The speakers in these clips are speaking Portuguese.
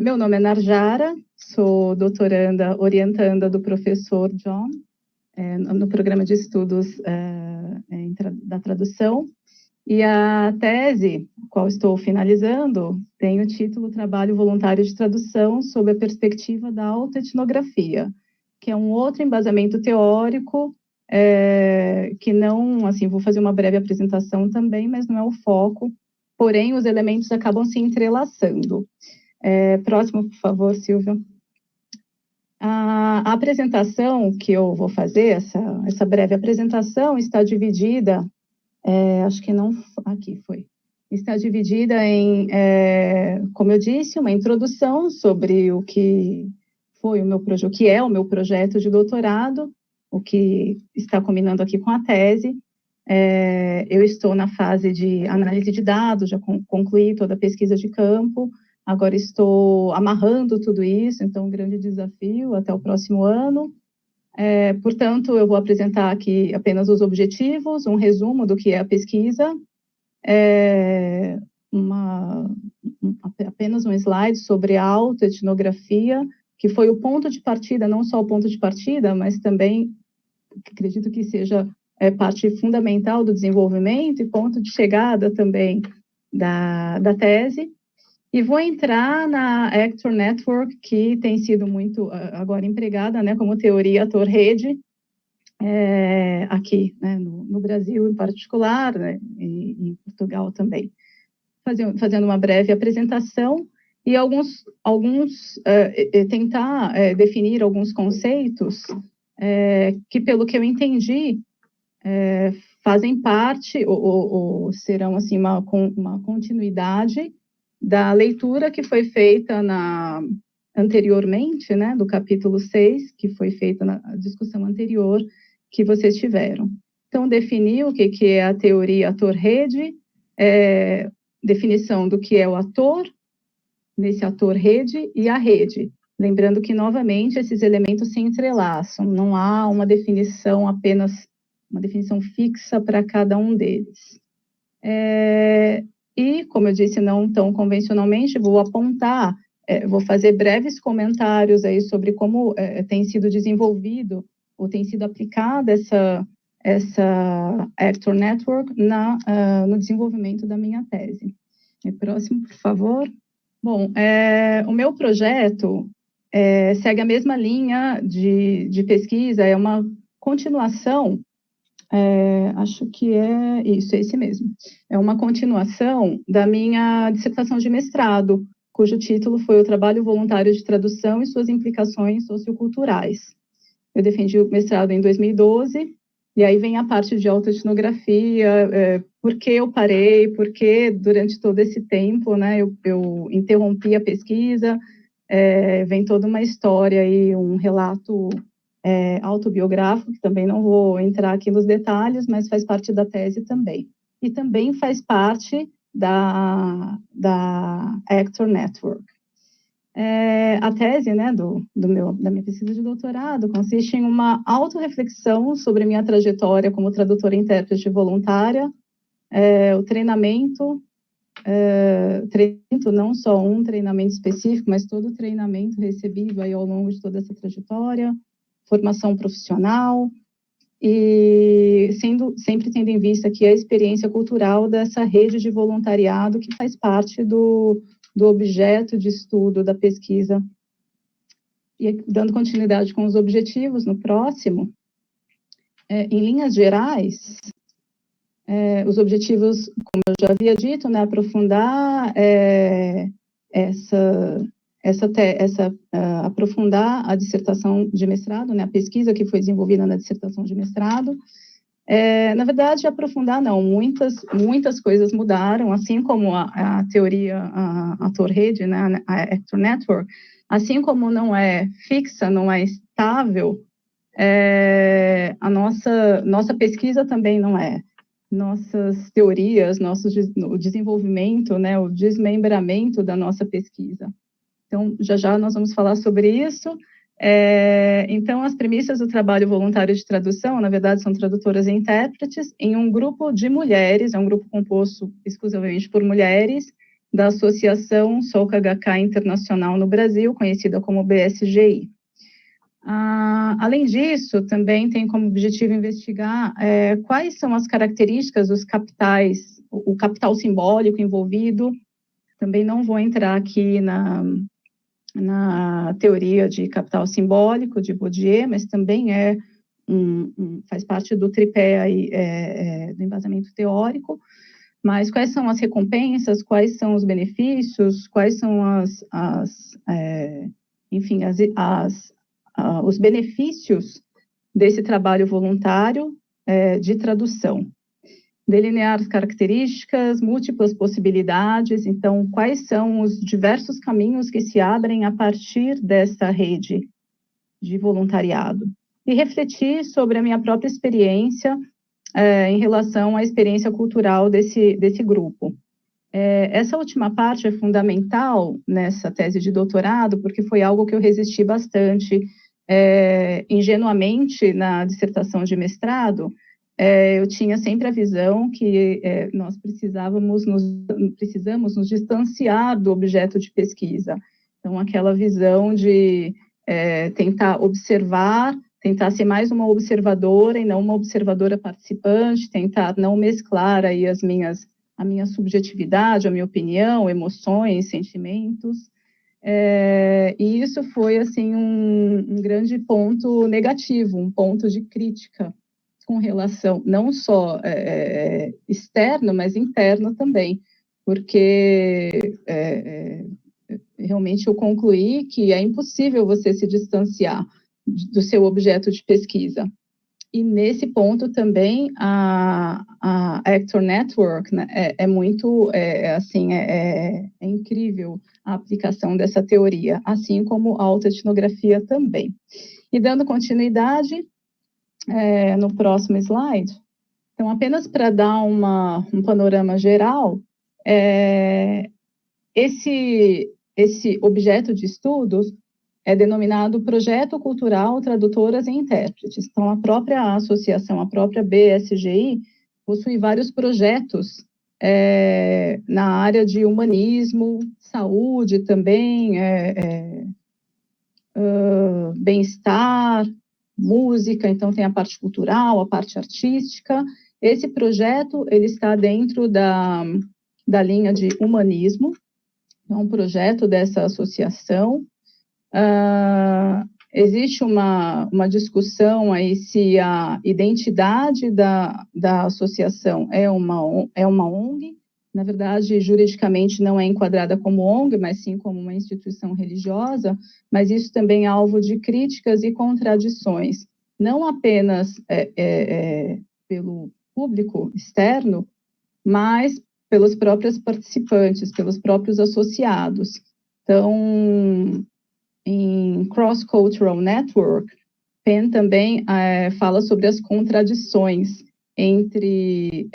Meu nome é Narjara, sou doutoranda orientanda do professor John, no programa de estudos da tradução. E a tese, qual estou finalizando, tem o título Trabalho Voluntário de Tradução sob a perspectiva da autoetnografia, que é um outro embasamento teórico, que não, assim, vou fazer uma breve apresentação também, mas não é o foco, porém os elementos acabam se entrelaçando. Próximo, por favor, Silvia. A apresentação que eu vou fazer, essa breve apresentação, está dividida, acho que não, aqui foi, está dividida em, como eu disse, uma introdução sobre o que foi o meu projeto, o que é o meu projeto de doutorado, o que está combinando aqui com a tese. Eu estou na fase de análise de dados, já concluí toda a pesquisa de campo, agora estou amarrando tudo isso, então um grande desafio até o próximo ano. Portanto, eu vou apresentar aqui apenas os objetivos, um resumo do que é a pesquisa, apenas um slide sobre a autoetnografia, que foi o ponto de partida, não só o ponto de partida, mas também, acredito que seja parte fundamental do desenvolvimento e ponto de chegada também da tese. E vou entrar na Actor Network, que tem sido muito agora empregada, né, como teoria ator-rede, aqui, né, no Brasil em particular, né, e em Portugal também. Fazendo uma breve apresentação e tentar definir alguns conceitos que, pelo que eu entendi, fazem parte ou serão assim uma continuidade da leitura que foi feita anteriormente, né, do capítulo 6, que foi feita na discussão anterior que vocês tiveram. Então, definir o que é a teoria ator-rede, definição do que é o ator, nesse ator-rede e a rede. Lembrando que, novamente, esses elementos se entrelaçam, não há uma definição apenas, uma definição fixa para cada um deles. E, como eu disse, não tão convencionalmente, vou apontar, vou fazer breves comentários aí sobre como tem sido desenvolvido ou tem sido aplicada essa Actor Network no desenvolvimento da minha tese. Próximo, por favor. Bom, o meu projeto segue a mesma linha de pesquisa, é uma continuação, acho que é isso, é esse mesmo. É uma continuação da minha dissertação de mestrado, cujo título foi o Trabalho Voluntário de Tradução e suas implicações socioculturais. Eu defendi o mestrado em 2012, e aí vem a parte de autoetnografia, por que eu parei, por que durante todo esse tempo, né, eu interrompi a pesquisa, vem toda uma história e um relato autobiográfico, que também não vou entrar aqui nos detalhes, mas faz parte da tese também. E também faz parte da Actor Network. A tese, né, da minha pesquisa de doutorado consiste em uma autorreflexão sobre minha trajetória como tradutora e intérprete voluntária, o treinamento, não só um treinamento específico, mas todo o treinamento recebido aí ao longo de toda essa trajetória, formação profissional, e sempre tendo em vista aqui a experiência cultural dessa rede de voluntariado que faz parte do objeto de estudo da pesquisa. E dando continuidade com os objetivos no próximo, em linhas gerais, os objetivos, como eu já havia dito, né, aprofundar aprofundar a dissertação de mestrado, né, a pesquisa que foi desenvolvida na dissertação de mestrado. Na verdade, aprofundar não, muitas coisas mudaram, assim como a teoria, a Tor-rede, né, a Actor Network, assim como não é fixa, não é estável, a nossa pesquisa também não é. Nossas teorias, o desenvolvimento, né, o desmembramento da nossa pesquisa. Então, já nós vamos falar sobre isso. Então, as premissas do trabalho voluntário de tradução, na verdade, são tradutoras e intérpretes, em um grupo de mulheres, é um grupo composto exclusivamente por mulheres, da Associação Soka Gakkai Internacional no Brasil, conhecida como BSGI. Além disso, também tem como objetivo investigar quais são as características dos capitais, o capital simbólico envolvido. Também não vou entrar aqui na teoria de capital simbólico de Bourdieu, mas também faz parte do tripé aí, do embasamento teórico. Mas quais são as recompensas, quais são os benefícios, quais são os benefícios desse trabalho voluntário de tradução. Delinear as características, múltiplas possibilidades, então, quais são os diversos caminhos que se abrem a partir dessa rede de voluntariado. E refletir sobre a minha própria experiência em relação à experiência cultural desse grupo. Essa última parte é fundamental nessa tese de doutorado, porque foi algo que eu resisti bastante ingenuamente na dissertação de mestrado. Eu tinha sempre a visão que nós precisamos nos distanciar do objeto de pesquisa. Então, aquela visão de tentar observar, tentar ser mais uma observadora e não uma observadora participante, tentar não mesclar aí a minha subjetividade, a minha opinião, emoções, sentimentos. E isso foi, assim, um grande ponto negativo, um ponto de crítica com relação, não só externo, mas interno também, porque realmente eu concluí que é impossível você se distanciar do seu objeto de pesquisa. E nesse ponto também a Actor Network, né, é incrível a aplicação dessa teoria, assim como a autoetnografia também. E dando continuidade, no próximo slide, então apenas para dar um panorama geral, esse objeto de estudos é denominado Projeto Cultural Tradutoras e Intérpretes. Então, a própria associação, a própria BSGI, possui vários projetos na área de humanismo, saúde também, bem-estar, música, então tem a parte cultural, a parte artística. Esse projeto, ele está dentro da linha de humanismo, é um projeto dessa associação. Existe uma discussão aí se a identidade da associação é uma ONG. Na verdade, juridicamente não é enquadrada como ONG, mas sim como uma instituição religiosa, mas isso também é alvo de críticas e contradições, não apenas pelo público externo, mas pelos próprios participantes, pelos próprios associados. Então, em Cross Cultural Network, Penn também fala sobre as contradições entre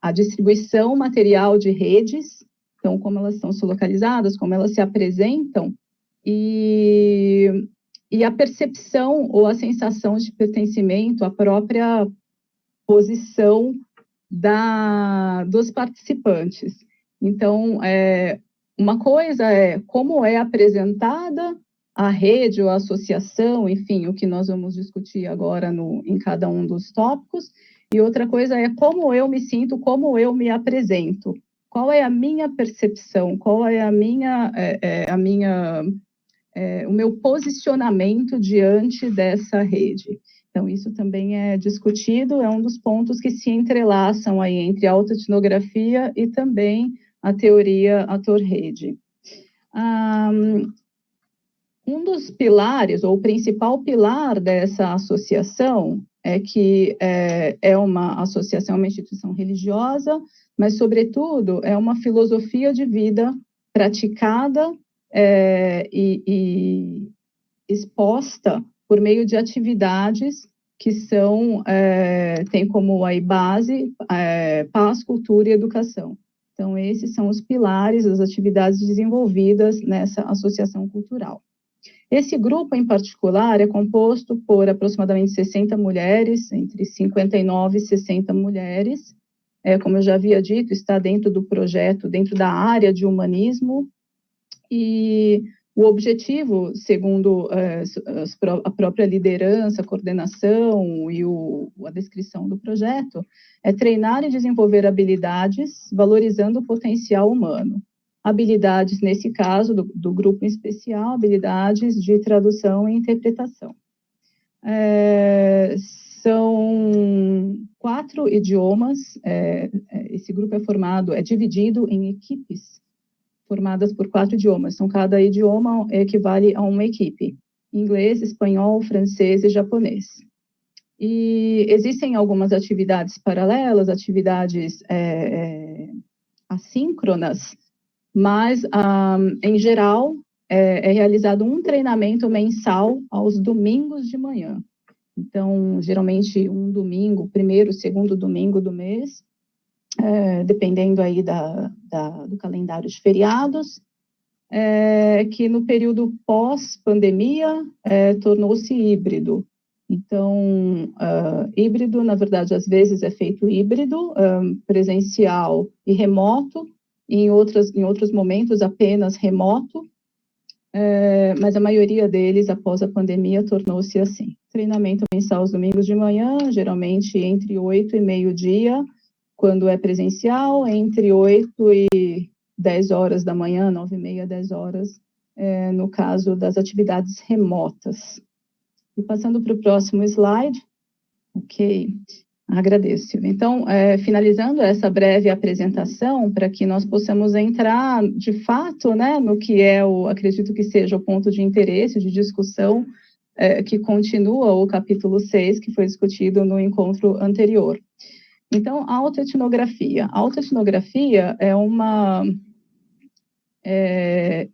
a distribuição material de redes, então como elas são localizadas, como elas se apresentam, e a percepção ou a sensação de pertencimento à própria posição dos participantes. Então, uma coisa é como é apresentada a rede ou a associação, enfim, o que nós vamos discutir agora em cada um dos tópicos, e outra coisa é como eu me sinto, como eu me apresento, qual é a minha percepção, qual é o meu posicionamento diante dessa rede. Então, isso também é discutido, é um dos pontos que se entrelaçam aí entre a autoetnografia e também a teoria ator-rede. Um dos pilares, ou o principal pilar dessa associação, é que é uma associação, uma instituição religiosa, mas, sobretudo, é uma filosofia de vida praticada e exposta por meio de atividades que têm como aí base paz, cultura e educação. Então, esses são os pilares, as atividades desenvolvidas nessa associação cultural. Esse grupo, em particular, é composto por aproximadamente 60 mulheres, entre 59 e 60 mulheres, como eu já havia dito, está dentro do projeto, dentro da área de humanismo, e o objetivo, segundo a própria liderança, a coordenação e a descrição do projeto, é treinar e desenvolver habilidades valorizando o potencial humano. Habilidades, nesse caso, do grupo em especial, habilidades de tradução e interpretação. São 4 idiomas, esse grupo é dividido em equipes formadas por 4 idiomas, então cada idioma equivale a uma equipe: inglês, espanhol, francês e japonês. E existem algumas atividades paralelas, atividades assíncronas, mas, em geral, é realizado um treinamento mensal aos domingos de manhã. Então, geralmente, um domingo, primeiro, segundo domingo do mês, dependendo aí do calendário de feriados, que no período pós-pandemia tornou-se híbrido. Então, híbrido, na verdade, às vezes é feito híbrido, presencial e remoto, e em outros momentos apenas remoto, mas a maioria deles, após a pandemia, tornou-se assim. Treinamento mensal aos domingos de manhã, geralmente entre 8 e meio-dia, quando é presencial, entre 8 e 10 horas da manhã, 9 e meia, 10 horas, no caso das atividades remotas. E passando para o próximo slide. Ok, agradeço. Então, finalizando essa breve apresentação, para que nós possamos entrar, de fato, né, no que acredito que seja o ponto de interesse, de discussão, que continua o capítulo 6, que foi discutido no encontro anterior. Então, a autoetnografia. A autoetnografia é uma...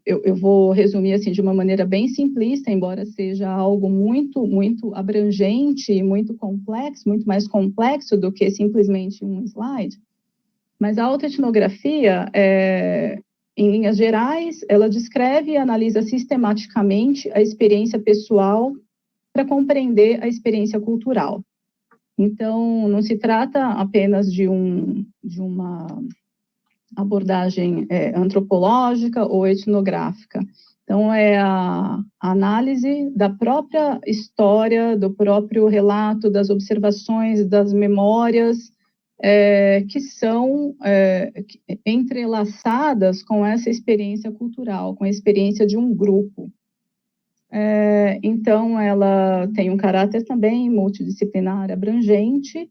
eu vou resumir assim de uma maneira bem simplista, embora seja algo muito, muito abrangente, muito complexo, muito mais complexo do que simplesmente um slide. Mas a autoetnografia, em linhas gerais, ela descreve e analisa sistematicamente a experiência pessoal para compreender a experiência cultural. Então, não se trata apenas de uma abordagem antropológica ou etnográfica. Então, é a análise da própria história, do próprio relato, das observações, das memórias, que são entrelaçadas com essa experiência cultural, com a experiência de um grupo. Então, ela tem um caráter também multidisciplinar, abrangente,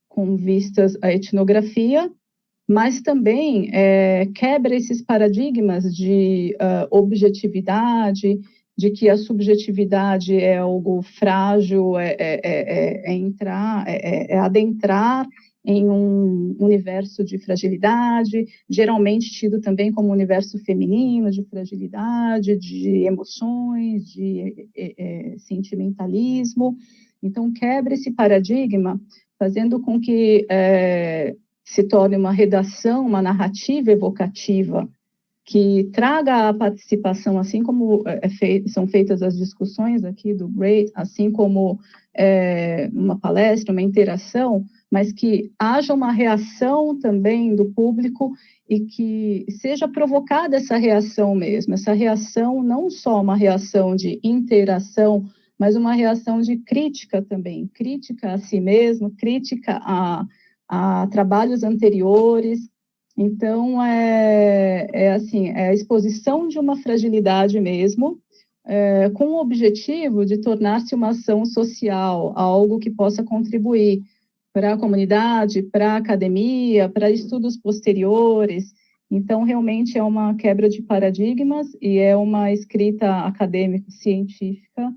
com vistas à etnografia, mas também quebra esses paradigmas de objetividade, de que a subjetividade é algo frágil, adentrar em um universo de fragilidade, geralmente tido também como um universo feminino, de fragilidade, de emoções, de sentimentalismo. Então, quebra esse paradigma, fazendo com que se torne uma redação, uma narrativa evocativa, que traga a participação, assim como são feitas as discussões aqui do Great, assim como uma palestra, uma interação, mas que haja uma reação também do público e que seja provocada essa reação mesmo, essa reação não só uma reação de interação, mas uma reação de crítica também, crítica a si mesmo, crítica a trabalhos anteriores. Então, assim, é a exposição de uma fragilidade mesmo, com o objetivo de tornar-se uma ação social, algo que possa contribuir para a comunidade, para a academia, para estudos posteriores. Então, realmente é uma quebra de paradigmas e é uma escrita acadêmico-científica,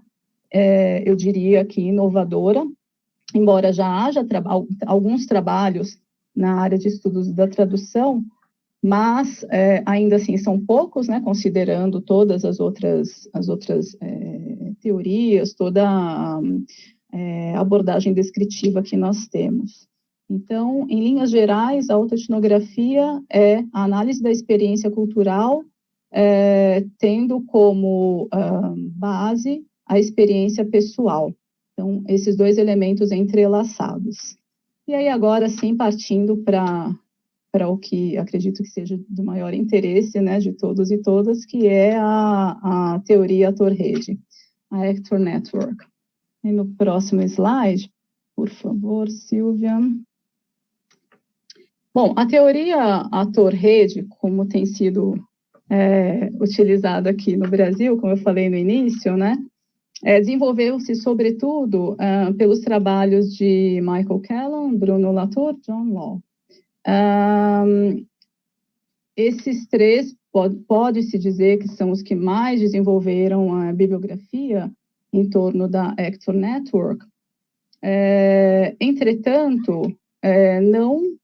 eu diria que inovadora, embora já haja alguns trabalhos na área de estudos da tradução, mas ainda assim são poucos, né, considerando todas as outras teorias, toda a abordagem descritiva que nós temos. Então, em linhas gerais, a autoetnografia é a análise da experiência cultural, tendo como base a experiência pessoal. Então, esses dois elementos entrelaçados. E aí agora sim, partindo para o que acredito que seja do maior interesse, né, de todos e todas, que é a teoria ator-rede, a Actor Network. E no próximo slide, por favor, Silvia. Bom, a teoria ator-rede, como tem sido utilizada aqui no Brasil, como eu falei no início, né, desenvolveu-se, sobretudo, pelos trabalhos de Michael Callan, Bruno Latour, John Law. Esses três, pode-se dizer que são os que mais desenvolveram a bibliografia em torno da Actor Network. Entretanto, não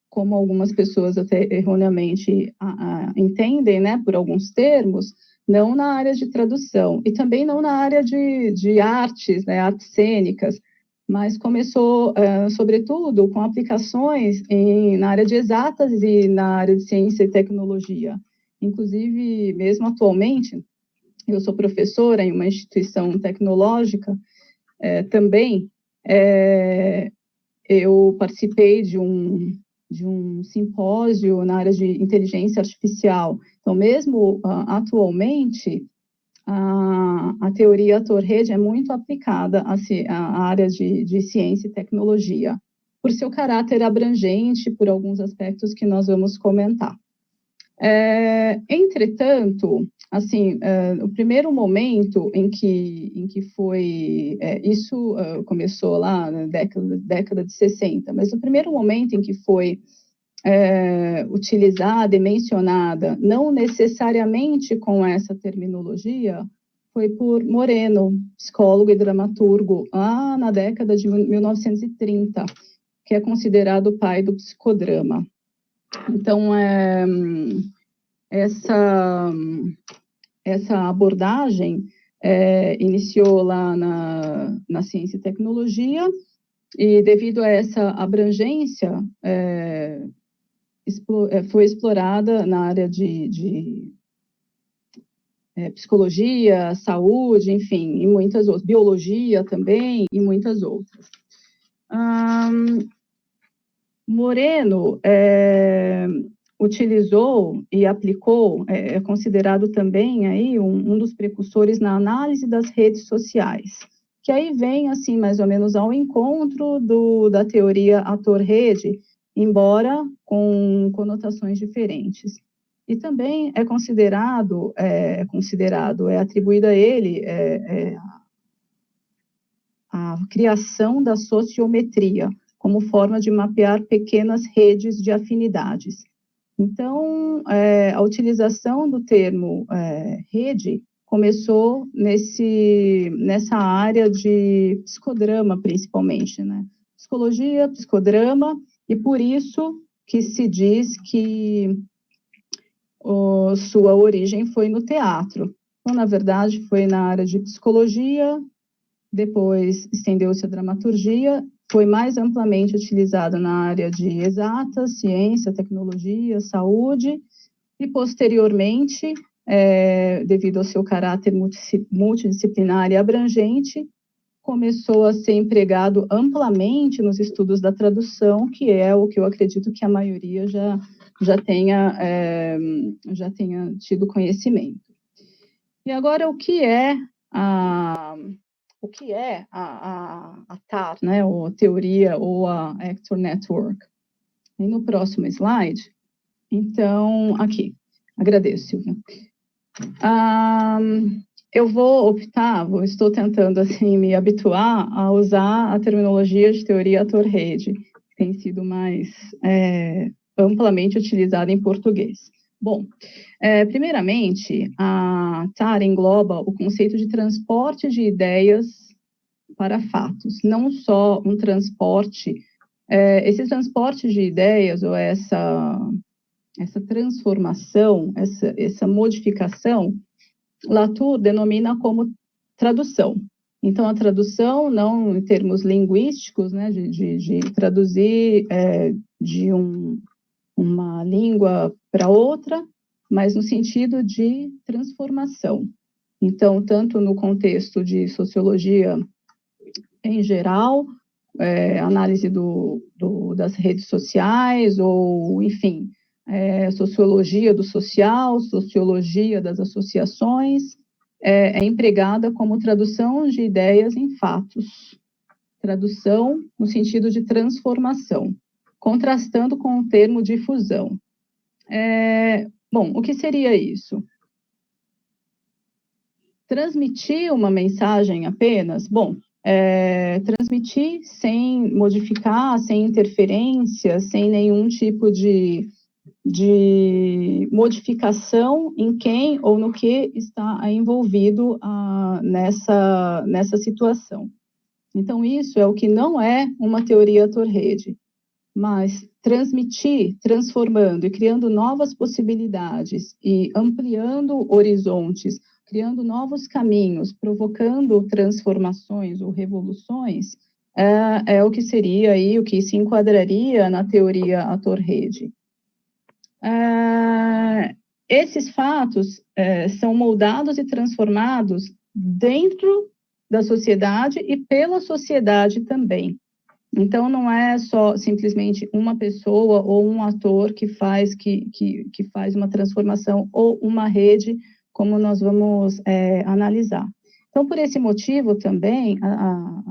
como algumas pessoas até erroneamente entendem, né, por alguns termos, não na área de tradução e também não na área de artes, né, artes cênicas, mas começou, sobretudo, com aplicações na área de exatas e na área de ciência e tecnologia. Inclusive, mesmo atualmente, eu sou professora em uma instituição tecnológica também, eu participei de um simpósio na área de inteligência artificial. Então, mesmo atualmente, a teoria ator-rede é muito aplicada à área de ciência e tecnologia, por seu caráter abrangente, por alguns aspectos que nós vamos comentar. Entretanto, assim, o primeiro momento em que foi, isso começou lá na década de 60, mas o primeiro momento em que foi utilizada e mencionada, não necessariamente com essa terminologia, foi por Moreno, psicólogo e dramaturgo, lá na década de 1930, que é considerado o pai do psicodrama. Então, essa abordagem iniciou lá na ciência e tecnologia, e devido a essa abrangência, foi explorada na área de psicologia, saúde, enfim, e muitas outras, biologia também, e muitas outras. Moreno utilizou e aplicou, é considerado também aí um dos precursores na análise das redes sociais, que aí vem, assim, mais ou menos ao encontro da teoria ator-rede, embora com conotações diferentes. E também é atribuída a ele a criação da sociometria, como forma de mapear pequenas redes de afinidades. Então, a utilização do termo rede começou nessa área de psicodrama, principalmente, né? Psicologia, psicodrama, e por isso que se diz que sua origem foi no teatro. Então, na verdade, foi na área de psicologia, depois estendeu-se a dramaturgia, foi mais amplamente utilizada na área de exatas, ciência, tecnologia, saúde, e posteriormente, devido ao seu caráter multidisciplinar e abrangente, começou a ser empregado amplamente nos estudos da tradução, que é o que eu acredito que a maioria já tenha tido conhecimento. E agora, o que é a TAR, né, ou teoria, ou a Actor Network? E no próximo slide, então, aqui, agradeço, Silvia. Eu estou tentando, assim, me habituar a usar a terminologia de teoria ator-rede, que tem sido mais amplamente utilizada em português. Bom, primeiramente, a TAR engloba o conceito de transporte de ideias para fatos, não só um transporte, esse transporte de ideias ou essa transformação, essa modificação, Latour denomina como tradução. Então, a tradução, não em termos linguísticos, né, de traduzir de uma língua para outra, mas no sentido de transformação. Então, tanto no contexto de sociologia em geral, análise das redes sociais, ou, enfim, sociologia do social, sociologia das associações, é empregada como tradução de ideias em fatos, tradução no sentido de transformação, contrastando com o termo difusão. Bom, o que seria isso? Transmitir uma mensagem apenas? Bom, transmitir sem modificar, sem interferência, sem nenhum tipo de modificação em quem ou no que está envolvido nessa situação. Então, isso é o que não é uma teoria Ator-Rede, mas transmitir, transformando e criando novas possibilidades e ampliando horizontes, criando novos caminhos, provocando transformações ou revoluções, é o que seria aí, o que se enquadraria na teoria Ator-Rede. Esses fatos são moldados e transformados dentro da sociedade e pela sociedade também. Então, não é só simplesmente uma pessoa ou um ator que faz uma transformação, ou uma rede, como nós vamos analisar. Então, por esse motivo também, a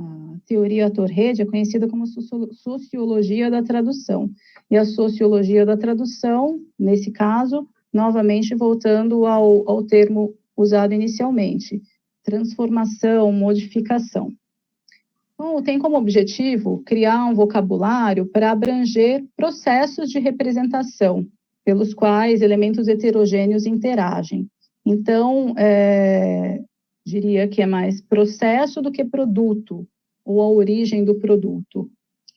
teoria Ator-Rede é conhecida como sociologia da tradução. E a sociologia da tradução, nesse caso, novamente voltando ao termo usado inicialmente, transformação, modificação. Então, tem como objetivo criar um vocabulário para abranger processos de representação, pelos quais elementos heterogêneos interagem. Então, diria que é mais processo do que produto, ou a origem do produto.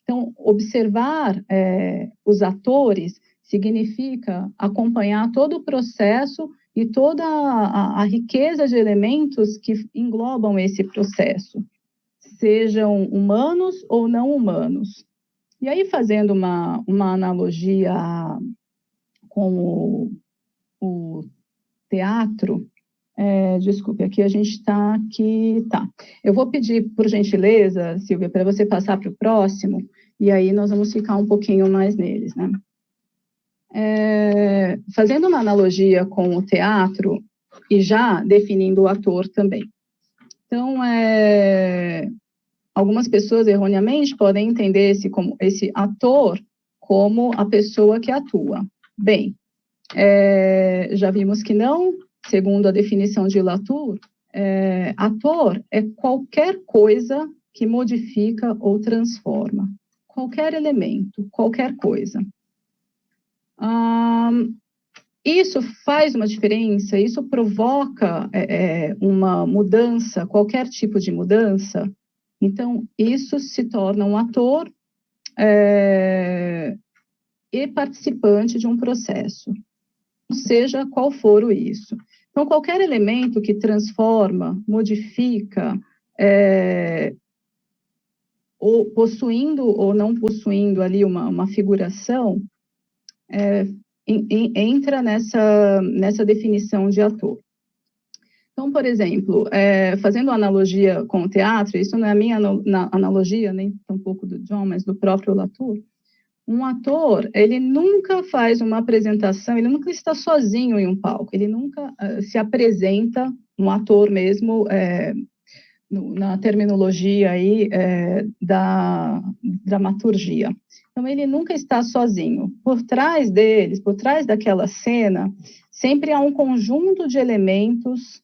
Então, observar os atores significa acompanhar todo o processo e toda a riqueza de elementos que englobam esse processo, sejam humanos ou não humanos. E aí, fazendo uma analogia com o teatro, desculpe, aqui a gente está aqui, tá. Eu vou pedir, por gentileza, Silvia, para você passar para o próximo, e aí nós vamos ficar um pouquinho mais neles, né? Fazendo uma analogia com o teatro, e já definindo o ator também. Então, algumas pessoas erroneamente podem entender esse ator como a pessoa que atua. Bem, já vimos que não, segundo a definição de Latour, ator é qualquer coisa que modifica ou transforma, qualquer elemento, qualquer coisa. Isso faz uma diferença, isso provoca uma mudança, qualquer tipo de mudança. Então, isso se torna um ator e participante de um processo, seja qual for isso. Então, qualquer elemento que transforma, modifica, ou possuindo ou não possuindo ali uma figuração, entra nessa definição de ator. Então, por exemplo, fazendo analogia com o teatro, isso não é a minha analogia, nem tampouco do John, mas do próprio Latour. Um ator, ele nunca faz uma apresentação, ele nunca está sozinho em um palco, ele nunca se apresenta, um ator mesmo, na terminologia aí da dramaturgia. Então, ele nunca está sozinho. Por trás deles, por trás daquela cena, sempre há um conjunto de elementos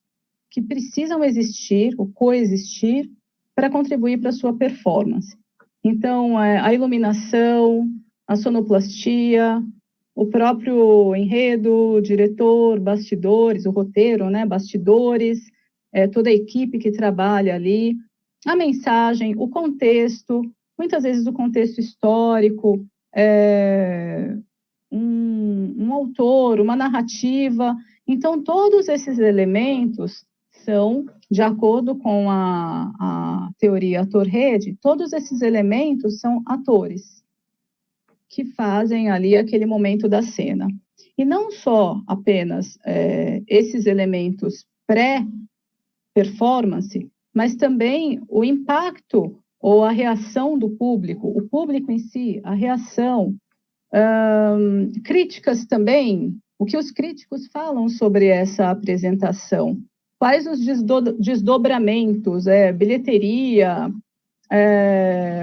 que precisam existir ou coexistir para contribuir para a sua performance. Então, a iluminação, a sonoplastia, o próprio enredo, o diretor, bastidores, o roteiro, né, bastidores, toda a equipe que trabalha ali, a mensagem, o contexto, muitas vezes o contexto histórico, um autor, uma narrativa. Então, todos esses elementos são, de acordo com a teoria Ator-Rede, todos esses elementos são atores que fazem ali aquele momento da cena. E não só apenas esses elementos pré-performance, mas também o impacto ou a reação do público, o público em si, a reação, críticas também, o que os críticos falam sobre essa apresentação, quais os desdobramentos, bilheteria,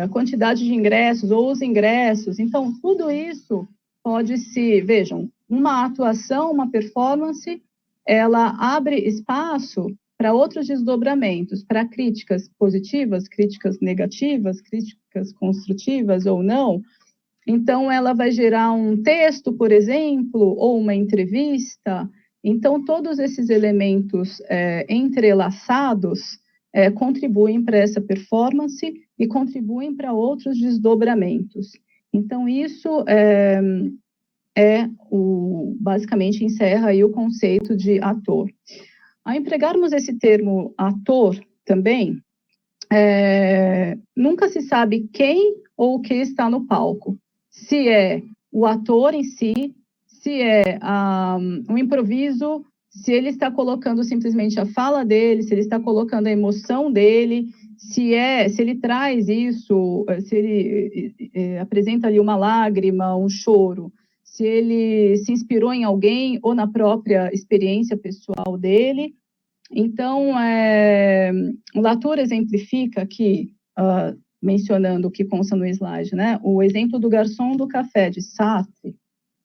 a quantidade de ingressos ou os ingressos. Então, tudo isso pode se... Vejam, uma atuação, uma performance, ela abre espaço para outros desdobramentos, para críticas positivas, críticas negativas, críticas construtivas ou não. Então, ela vai gerar um texto, por exemplo, ou uma entrevista. Então, todos esses elementos entrelaçados contribuem para essa performance e contribuem para outros desdobramentos. Então, isso basicamente encerra aí o conceito de ator. Ao empregarmos esse termo ator também, nunca se sabe quem ou o que está no palco. Se é o ator em si, se é um improviso, se ele está colocando simplesmente a fala dele, se ele está colocando a emoção dele, se ele traz isso, se ele apresenta ali uma lágrima, um choro, se ele se inspirou em alguém ou na própria experiência pessoal dele. Então, o Latour exemplifica aqui, mencionando o que consta no slide, né? O exemplo do garçom do café de Sartre,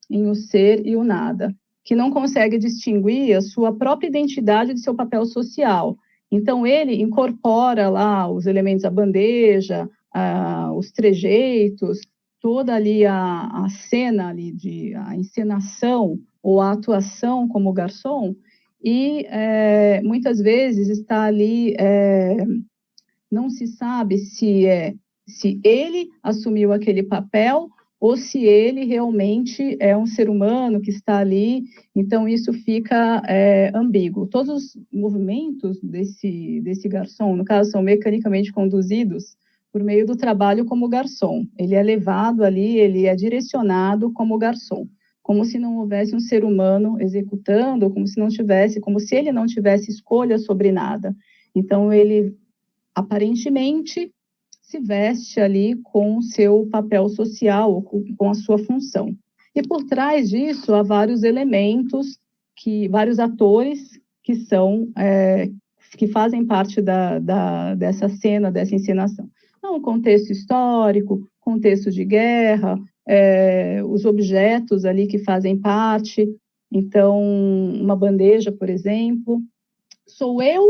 em O Ser e o Nada, que não consegue distinguir a sua própria identidade de seu papel social. Então, ele incorpora lá os elementos da bandeja, os trejeitos, toda ali a cena ali, a encenação ou a atuação como garçom, e muitas vezes está ali, não se sabe se ele assumiu aquele papel ou se ele realmente é um ser humano que está ali. Então, isso fica ambíguo. Todos os movimentos desse garçom, no caso, são mecanicamente conduzidos por meio do trabalho como garçom. Ele é levado ali, ele é direcionado como garçom, como se não houvesse um ser humano executando, como se ele não tivesse escolha sobre nada. Então, ele aparentemente se veste ali com o seu papel social, com a sua função. E por trás disso há vários elementos, vários atores que que fazem parte dessa cena, dessa encenação. Então, contexto histórico, contexto de guerra, os objetos ali que fazem parte. Então, uma bandeja, por exemplo, sou eu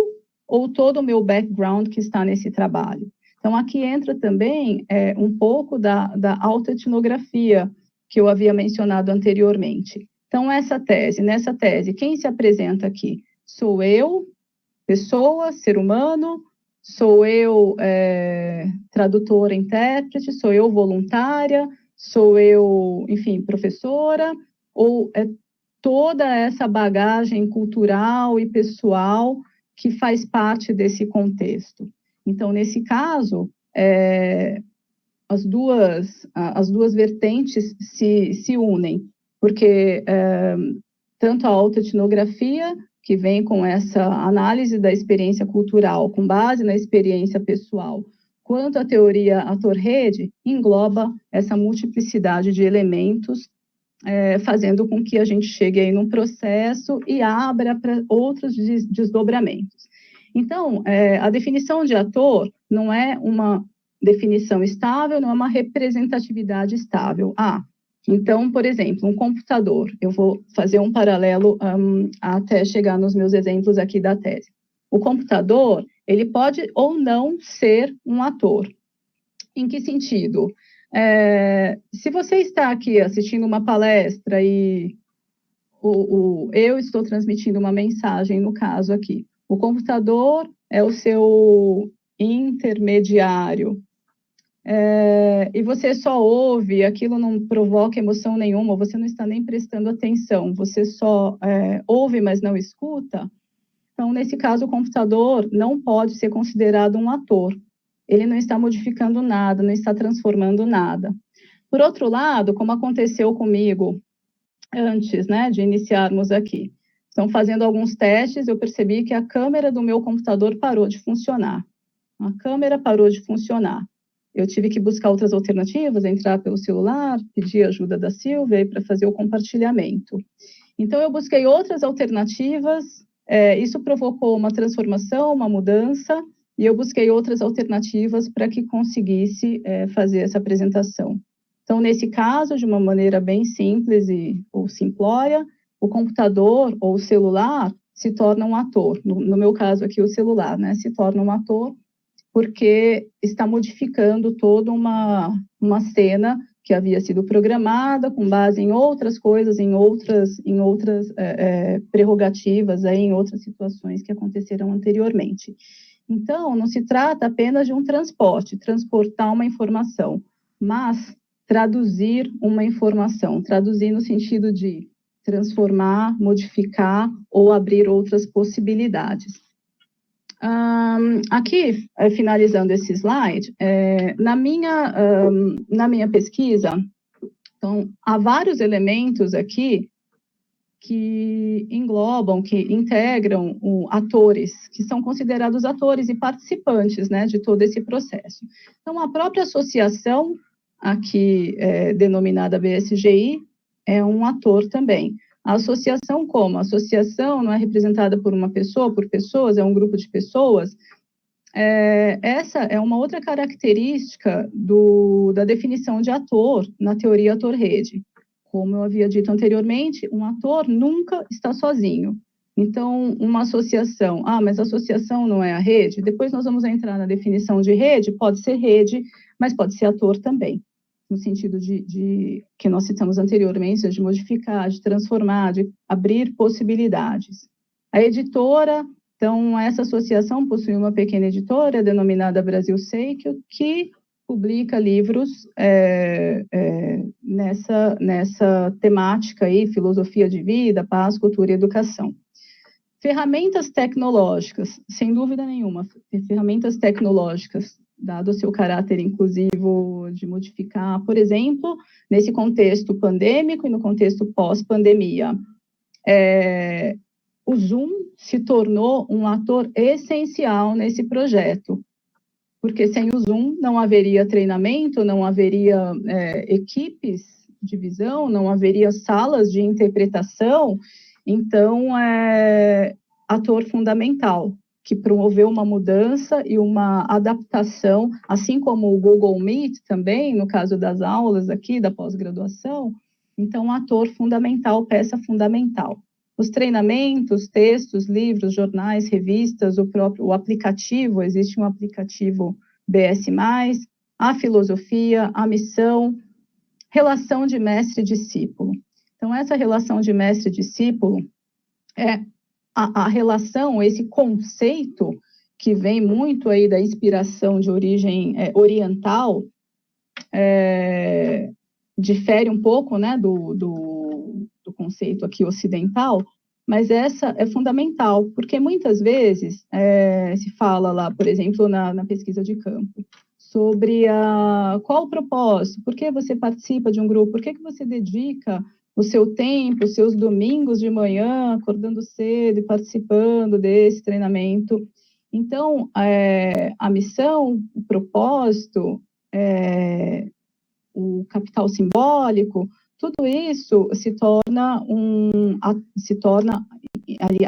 ou todo o meu background que está nesse trabalho? Então, aqui entra também um pouco da autoetnografia que eu havia mencionado anteriormente. Então, nessa tese, quem se apresenta aqui? Sou eu, pessoa, ser humano, sou eu tradutora, intérprete, sou eu voluntária, sou eu, enfim, professora, ou toda essa bagagem cultural e pessoal que faz parte desse contexto. Então, nesse caso, as duas vertentes se unem, porque tanto a autoetnografia, que vem com essa análise da experiência cultural, com base na experiência pessoal, quanto a teoria ator-rede, engloba essa multiplicidade de elementos, fazendo com que a gente chegue aí num processo e abra para outros desdobramentos. Então, a definição de ator não é uma definição estável, não é uma representatividade estável. Então, por exemplo, um computador, eu vou fazer um paralelo até chegar nos meus exemplos aqui da tese. O computador, ele pode ou não ser um ator. Em que sentido? Se você está aqui assistindo uma palestra e eu estou transmitindo uma mensagem, no caso aqui, o computador é o seu intermediário, e você só ouve, aquilo não provoca emoção nenhuma, você não está nem prestando atenção, você só ouve, mas não escuta. Então, nesse caso, o computador não pode ser considerado um ator. Ele não está modificando nada, não está transformando nada. Por outro lado, como aconteceu comigo antes, né, de iniciarmos aqui, então, fazendo alguns testes, eu percebi que a câmera do meu computador parou de funcionar. A câmera parou de funcionar. eu tive que buscar outras alternativas, entrar pelo celular, pedir ajuda da Silvia para fazer o compartilhamento. Então, eu busquei outras alternativas, isso provocou uma transformação, uma mudança, e eu busquei outras alternativas para que conseguisse fazer essa apresentação. Então, nesse caso, de uma maneira bem simples ou simplória, o computador ou o celular se torna um ator. No meu caso aqui, o celular, né, se torna um ator, porque está modificando toda uma cena que havia sido programada com base em outras coisas, em outras prerrogativas, em outras situações que aconteceram anteriormente. Então, não se trata apenas de um transporte, transportar uma informação, mas traduzir uma informação, traduzir no sentido de transformar, modificar ou abrir outras possibilidades. Aqui, finalizando esse slide, na minha pesquisa, então, há vários elementos aqui que englobam, que integram atores, que são considerados atores e participantes, né, de todo esse processo. Então, a própria associação, aqui denominada BSGI, é um ator também. A associação como? A associação não é representada por uma pessoa, por pessoas, é um grupo de pessoas. Essa é uma outra característica da definição de ator na teoria ator-rede. Como eu havia dito anteriormente, um ator nunca está sozinho. Então, uma associação, mas a associação não é a rede? Depois nós vamos entrar na definição de rede, pode ser rede, mas pode ser ator também, no sentido de que nós citamos anteriormente, de modificar, de transformar, de abrir possibilidades. A editora, então, essa associação possui uma pequena editora denominada Brasil Sequio, que publica livros nessa temática aí, filosofia de vida, paz, cultura e educação. Ferramentas tecnológicas, sem dúvida nenhuma, ferramentas tecnológicas, dado o seu caráter inclusivo de modificar, por exemplo, nesse contexto pandêmico e no contexto pós-pandemia. O Zoom se tornou um ator essencial nesse projeto, porque sem o Zoom não haveria treinamento, não haveria equipes de visão, não haveria salas de interpretação, então ator fundamental, que promoveu uma mudança e uma adaptação, assim como o Google Meet também, no caso das aulas aqui, da pós-graduação, então ator fundamental, peça fundamental. Os treinamentos, textos, livros, jornais, revistas, o aplicativo, existe um aplicativo BS+, a filosofia, a missão, relação de mestre-discípulo. Então, essa relação de mestre-discípulo é a relação, esse conceito que vem muito aí da inspiração de origem oriental, difere um pouco, né, do conceito aqui ocidental, mas essa é fundamental, porque muitas vezes se fala lá, por exemplo, na pesquisa de campo, sobre qual o propósito, por que você participa de um grupo, por que você dedica o seu tempo, os seus domingos de manhã, acordando cedo e participando desse treinamento. Então, a missão, o propósito, o capital simbólico, tudo isso se torna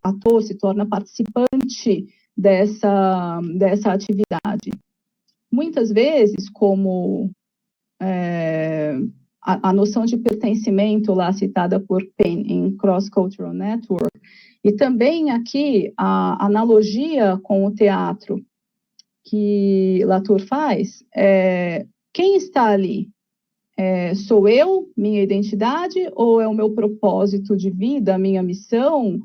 ator, se torna participante dessa atividade. Muitas vezes, como a noção de pertencimento lá citada por Payne em Cross Cultural Network, e também aqui a analogia com o teatro que Latour faz, quem está ali? Sou eu, minha identidade, ou é o meu propósito de vida, a minha missão,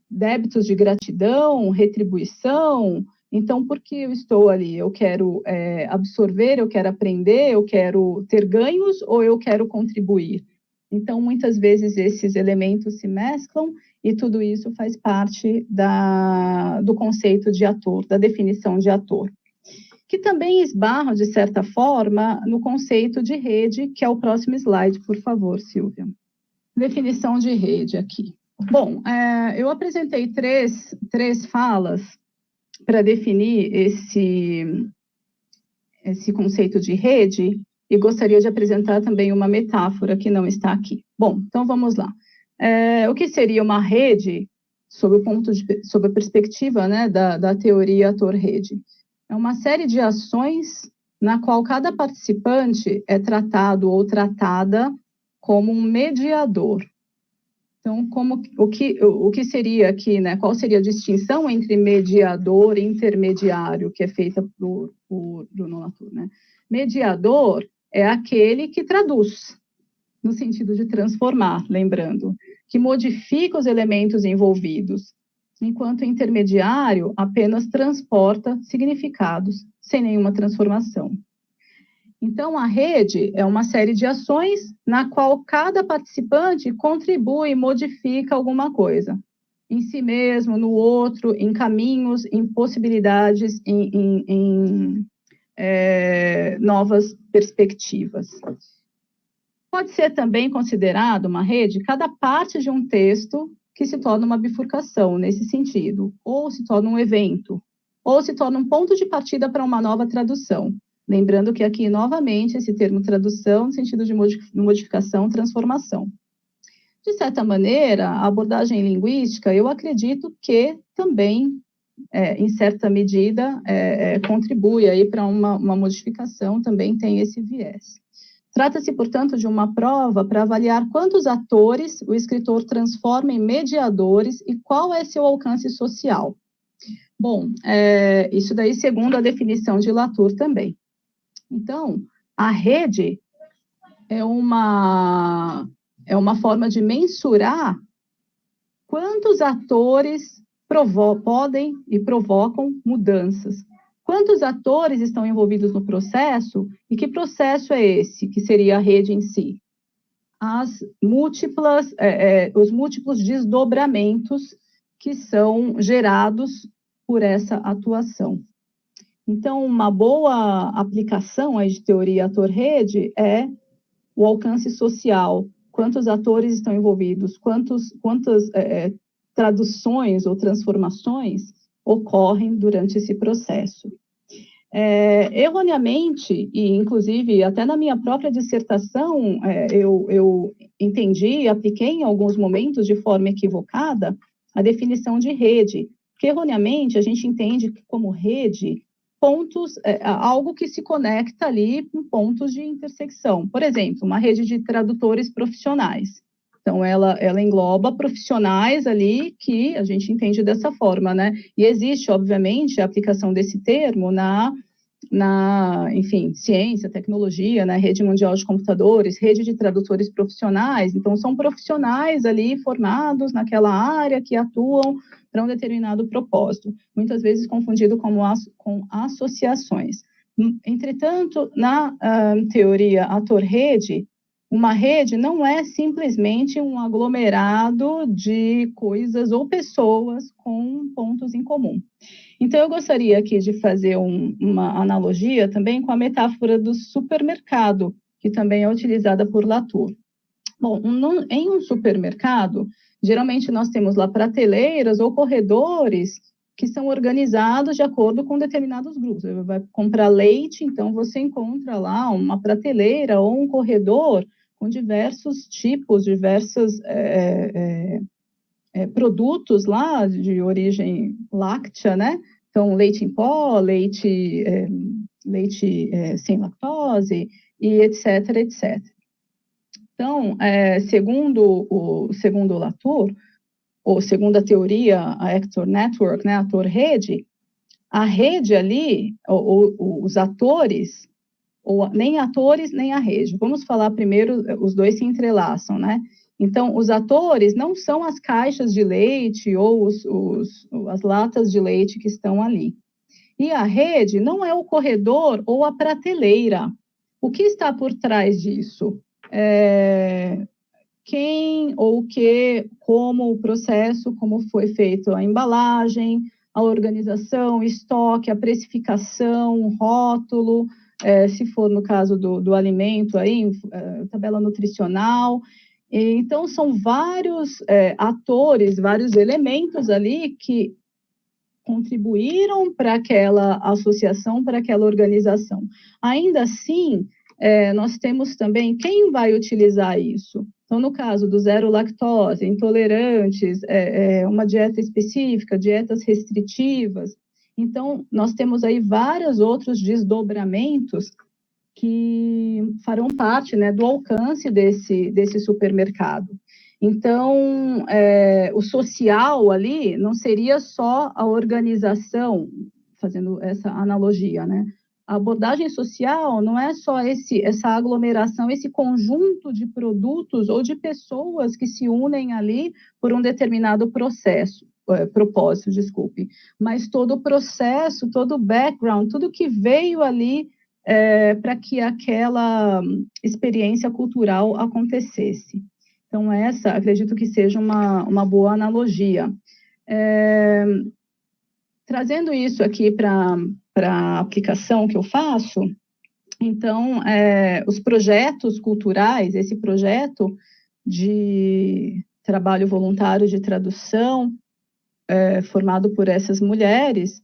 débitos de gratidão, retribuição? Então, por que eu estou ali? Eu quero absorver, eu quero aprender, eu quero ter ganhos ou eu quero contribuir? Então, muitas vezes esses elementos se mesclam e tudo isso faz parte do conceito de ator, da definição de ator, que também esbarra, de certa forma, no conceito de rede, que é o próximo slide, por favor, Silvia. Definição de rede aqui. Bom, eu apresentei três falas para definir esse conceito de rede e gostaria de apresentar também uma metáfora que não está aqui. Bom, então vamos lá. O que seria uma rede, sob a perspectiva, né, da teoria ator-rede? É uma série de ações na qual cada participante é tratado ou tratada como um mediador. Então, o que seria aqui, né? Qual seria a distinção entre mediador e intermediário, que é feita por Bruno Latour, né? Mediador é aquele que traduz, no sentido de transformar, lembrando, que modifica os elementos envolvidos, enquanto intermediário apenas transporta significados, sem nenhuma transformação. Então, a rede é uma série de ações na qual cada participante contribui e modifica alguma coisa, em si mesmo, no outro, em caminhos, em possibilidades, em novas perspectivas. Pode ser também considerado uma rede cada parte de um texto que se torna uma bifurcação nesse sentido, ou se torna um evento, ou se torna um ponto de partida para uma nova tradução. Lembrando que aqui, novamente, esse termo tradução, no sentido de modificação, transformação. De certa maneira, a abordagem linguística, eu acredito que também, em certa medida, contribui aí para uma modificação, também tem esse viés. Trata-se, portanto, de uma prova para avaliar quantos atores o escritor transforma em mediadores e qual é seu alcance social. Bom, isso daí segundo a definição de Latour também. Então, a rede é uma forma de mensurar quantos atores podem e provocam mudanças. Quantos atores estão envolvidos no processo e que processo é esse, que seria a rede em si? Os múltiplos desdobramentos que são gerados por essa atuação. Então, uma boa aplicação aí de teoria ator-rede é o alcance social. Quantos atores estão envolvidos? Quantas traduções ou transformações ocorrem durante esse processo? Erroneamente, e inclusive até na minha própria dissertação, eu entendi e apliquei em alguns momentos de forma equivocada a definição de rede, porque erroneamente a gente entende como rede pontos, algo que se conecta ali com pontos de intersecção. Por exemplo, uma rede de tradutores profissionais. Então, ela engloba profissionais ali que a gente entende dessa forma, né? E existe, obviamente, a aplicação desse termo enfim, ciência, tecnologia, né? Rede mundial de computadores, rede de tradutores profissionais. Então, são profissionais ali formados naquela área que atuam para um determinado propósito, muitas vezes confundido com associações. Entretanto, na teoria ator-rede, uma rede não é simplesmente um aglomerado de coisas ou pessoas com pontos em comum. Então, eu gostaria aqui de fazer uma analogia também com a metáfora do supermercado, que também é utilizada por Latour. Bom, em um supermercado, geralmente nós temos lá prateleiras ou corredores que são organizados de acordo com determinados grupos. Você vai comprar leite, então você encontra lá uma prateleira ou um corredor com diversos tipos, diversos produtos lá de origem láctea, né? Então, leite em pó, leite sem lactose, e etc, etc. Então, segundo o Latour, ou segundo a teoria, a Actor Network, né, ator-rede, a rede ali, os atores, nem atores, nem a rede. Vamos falar primeiro, os dois se entrelaçam, né? Então, os atores não são as caixas de leite ou as latas de leite que estão ali. E a rede não é o corredor ou a prateleira. O que está por trás disso? Quem ou o que, como o processo, como foi feito a embalagem, a organização, estoque, a precificação, o rótulo, se for no caso do alimento, aí, tabela nutricional. Então, são vários atores, vários elementos ali que contribuíram para aquela associação, para aquela organização. Ainda assim, nós temos também quem vai utilizar isso. Então, no caso do zero lactose, intolerantes, uma dieta específica, dietas restritivas. Então, nós temos aí vários outros desdobramentos que farão parte, né, do alcance desse supermercado. Então, o social ali não seria só a organização, fazendo essa analogia, né? A abordagem social não é só essa aglomeração, esse conjunto de produtos ou de pessoas que se unem ali por um determinado propósito, desculpe, mas todo o processo, todo o background, tudo que veio ali para que aquela experiência cultural acontecesse. Então, essa, acredito que seja uma boa analogia. Trazendo isso aqui para a aplicação que eu faço, então, os projetos culturais, esse projeto de trabalho voluntário de tradução, formado por essas mulheres,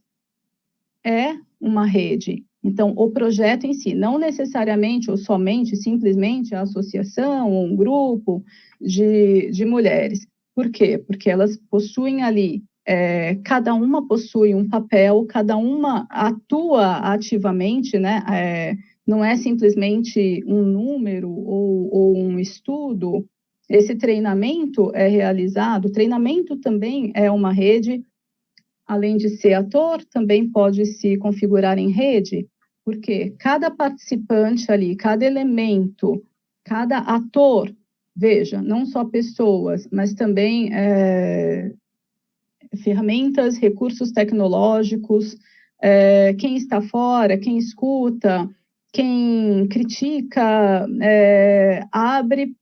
é uma rede. Então, o projeto em si, não necessariamente ou somente, simplesmente a associação ou um grupo de mulheres. Por quê? Porque elas possuem ali, cada uma possui um papel, cada uma atua ativamente, né? Não é simplesmente um número ou um estudo. Esse treinamento é realizado, o treinamento também é uma rede. Além de ser ator, também pode se configurar em rede, porque cada participante ali, cada elemento, cada ator, veja, não só pessoas, mas também ferramentas, recursos tecnológicos, quem está fora, quem escuta, quem critica, abre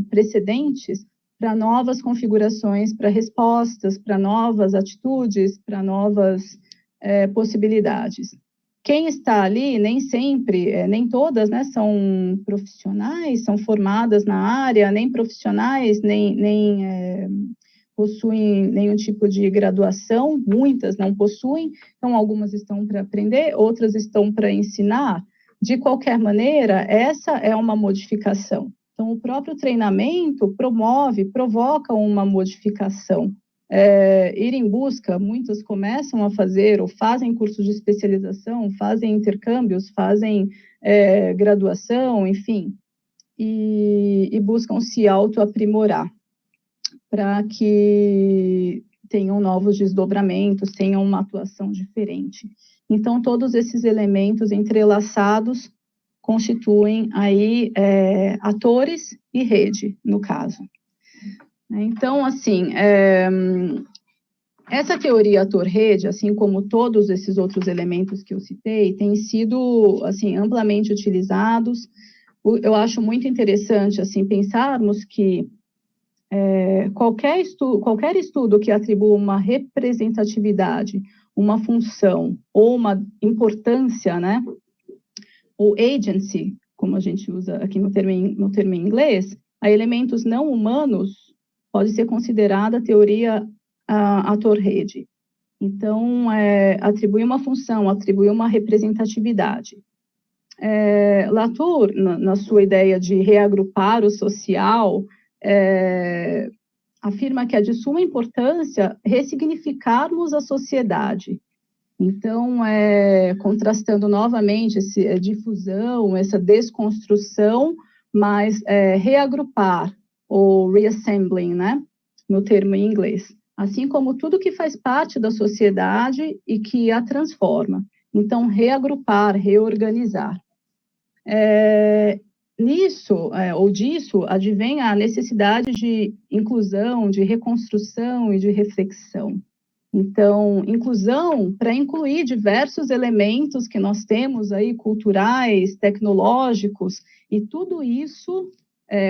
precedentes para novas configurações, para respostas, para novas atitudes, para novas possibilidades. Quem está ali, nem sempre, nem todas, né, são profissionais, são formadas na área, nem profissionais, nem possuem nenhum tipo de graduação, muitas não possuem, então algumas estão para aprender, outras estão para ensinar. De qualquer maneira, essa é uma modificação. Então, o próprio treinamento provoca uma modificação. Ir em busca, muitas começam a fazer ou fazem cursos de especialização, fazem intercâmbios, fazem graduação, enfim, e buscam se autoaprimorar para que tenham novos desdobramentos, tenham uma atuação diferente. Então, todos esses elementos entrelaçados constituem aí atores e rede, no caso. Então, assim, essa teoria ator-rede, assim como todos esses outros elementos que eu citei, têm sido, assim, amplamente utilizados. Eu acho muito interessante, assim, pensarmos que qualquer estudo que atribua uma representatividade, uma função ou uma importância, né, ou agency, como a gente usa aqui no termo em inglês, a elementos não humanos, pode ser considerada a teoria ator-rede. Então, atribuir uma função, atribuir uma representatividade. Latour, na sua ideia de reagrupar o social, afirma que é de suma importância ressignificarmos a sociedade. Então, contrastando novamente essa difusão, essa desconstrução, mas reagrupar, ou reassembling, né, no termo em inglês. Assim como tudo que faz parte da sociedade e que a transforma. Então, reagrupar, reorganizar. Nisso, ou disso, advém a necessidade de inclusão, de reconstrução e de reflexão. Então, inclusão para incluir diversos elementos que nós temos aí, culturais, tecnológicos, e tudo isso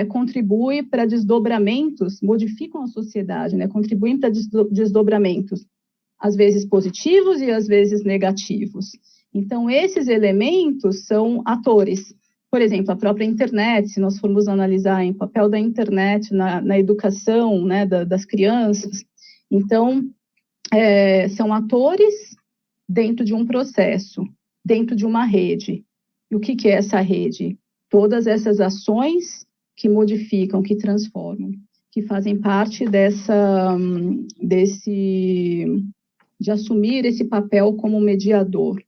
contribui para desdobramentos, modificam a sociedade, né? Contribuem para desdobramentos, às vezes positivos e às vezes negativos. Então, esses elementos são atores. Por exemplo, a própria internet, se nós formos analisar o papel da internet na educação, né, das crianças. Então, são atores dentro de um processo, dentro de uma rede. E o que é essa rede? Todas essas ações que modificam, que transformam, que fazem parte de assumir esse papel como mediador.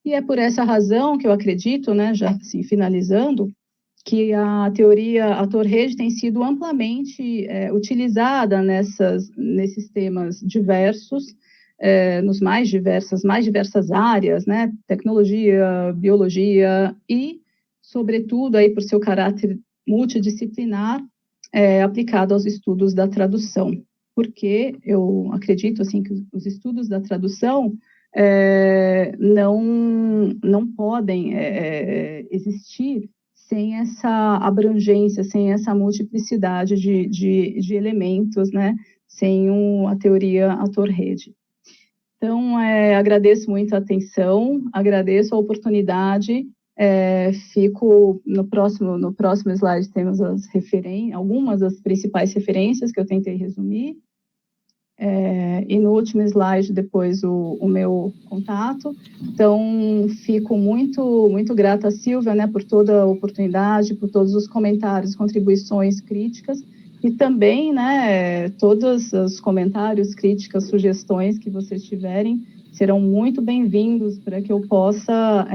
E é por essa razão que eu acredito, né, já assim, finalizando, que a teoria ator-rede tem sido amplamente utilizada nesses temas diversos, nos mais diversas áreas, né, tecnologia, biologia e, sobretudo, aí por seu caráter multidisciplinar, aplicado aos estudos da tradução, porque eu acredito assim que os estudos da tradução não podem existir sem essa abrangência, sem essa multiplicidade de elementos, né? Sem a teoria ator-rede. Então, agradeço muito a atenção, agradeço a oportunidade, fico no próximo slide, temos algumas das principais referências que eu tentei resumir, e no último slide, depois, o meu contato. Então, fico muito, muito grata a Silvia, né, por toda a oportunidade, por todos os comentários, contribuições, críticas, e também, né, todos os comentários, críticas, sugestões que vocês tiverem, serão muito bem-vindos para que eu possa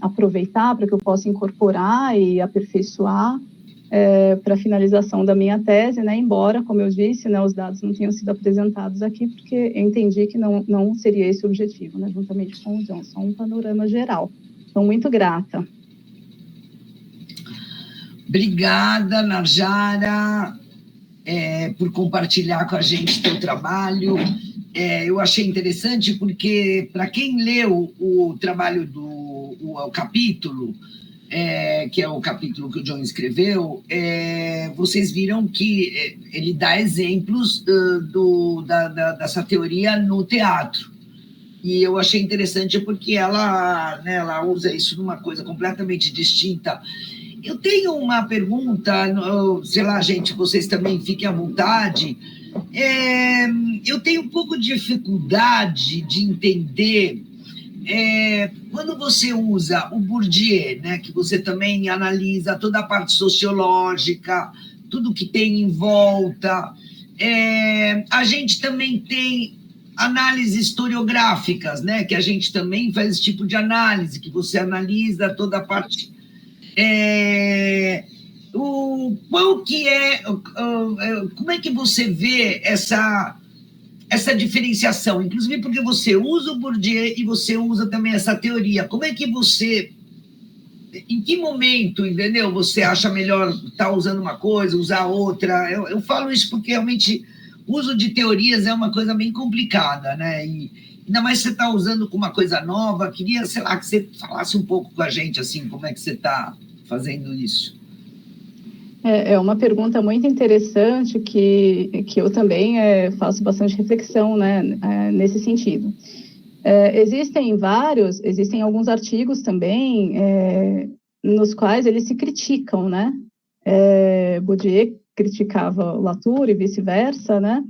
aproveitar, para que eu possa incorporar e aperfeiçoar para a finalização da minha tese, né, embora, como eu disse, né, os dados não tenham sido apresentados aqui, porque eu entendi que não seria esse o objetivo, né, juntamente com o John, só um panorama geral. Então, muito grata. Obrigada, Narjara, por compartilhar com a gente o teu trabalho. Eu achei interessante porque, para quem leu o trabalho o capítulo, que é o capítulo que o John escreveu, vocês viram que ele dá exemplos dessa teoria no teatro. E eu achei interessante porque ela usa isso numa coisa completamente distinta. Eu tenho uma pergunta, sei lá, gente, vocês também fiquem à vontade. Eu tenho um pouco de dificuldade de entender quando você usa o Bourdieu, né, que você também analisa toda a parte sociológica, tudo que tem em volta, a gente também tem análises historiográficas, né, que a gente também faz esse tipo de análise, que você analisa toda a parte... como é que você vê essa diferenciação, inclusive porque você usa o Bourdieu e você usa também essa teoria. Como é que você, em que momento, entendeu? Você acha melhor estar usando uma coisa, usar outra? Eu falo isso porque realmente o uso de teorias é uma coisa bem complicada, né? E ainda mais você está usando com uma coisa nova. Queria, sei lá, que você falasse um pouco com a gente, assim, como é que você está fazendo isso. É uma pergunta muito interessante que eu também faço bastante reflexão, né, nesse sentido. Existem alguns artigos também nos quais eles se criticam, né? Bourdieu criticava Latour e vice-versa, né?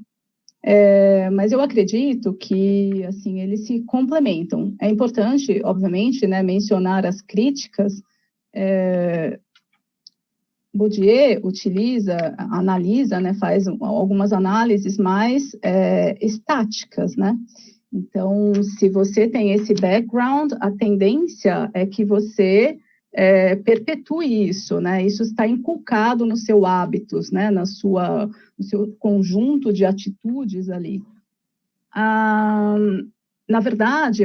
Mas eu acredito que, assim, eles se complementam. É importante, obviamente, né, mencionar as críticas. Bourdieu analisa, né, faz algumas análises mais estáticas, né? Então, se você tem esse background, a tendência é que você perpetue isso, né? Isso está inculcado no seu hábitos, né? No seu conjunto de atitudes ali. Na verdade,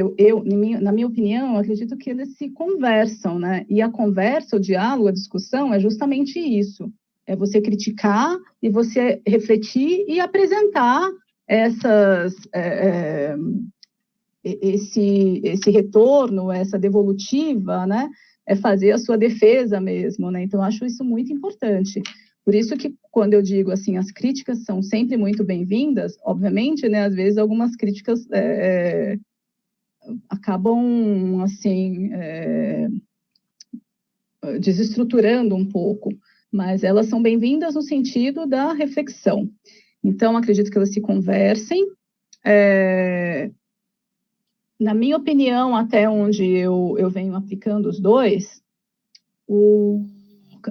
na minha opinião, eu acredito que eles se conversam, né? E a conversa, o diálogo, a discussão é justamente isso. É você criticar e você refletir e apresentar esse retorno, essa devolutiva, né? É fazer a sua defesa mesmo, né? Então, eu acho isso muito importante. Por isso que, quando eu digo assim, as críticas são sempre muito bem-vindas, obviamente, né? Às vezes, algumas críticas acabam, assim, desestruturando um pouco, mas elas são bem-vindas no sentido da reflexão. Então, acredito que elas se conversem. Na minha opinião, até onde eu venho aplicando os dois,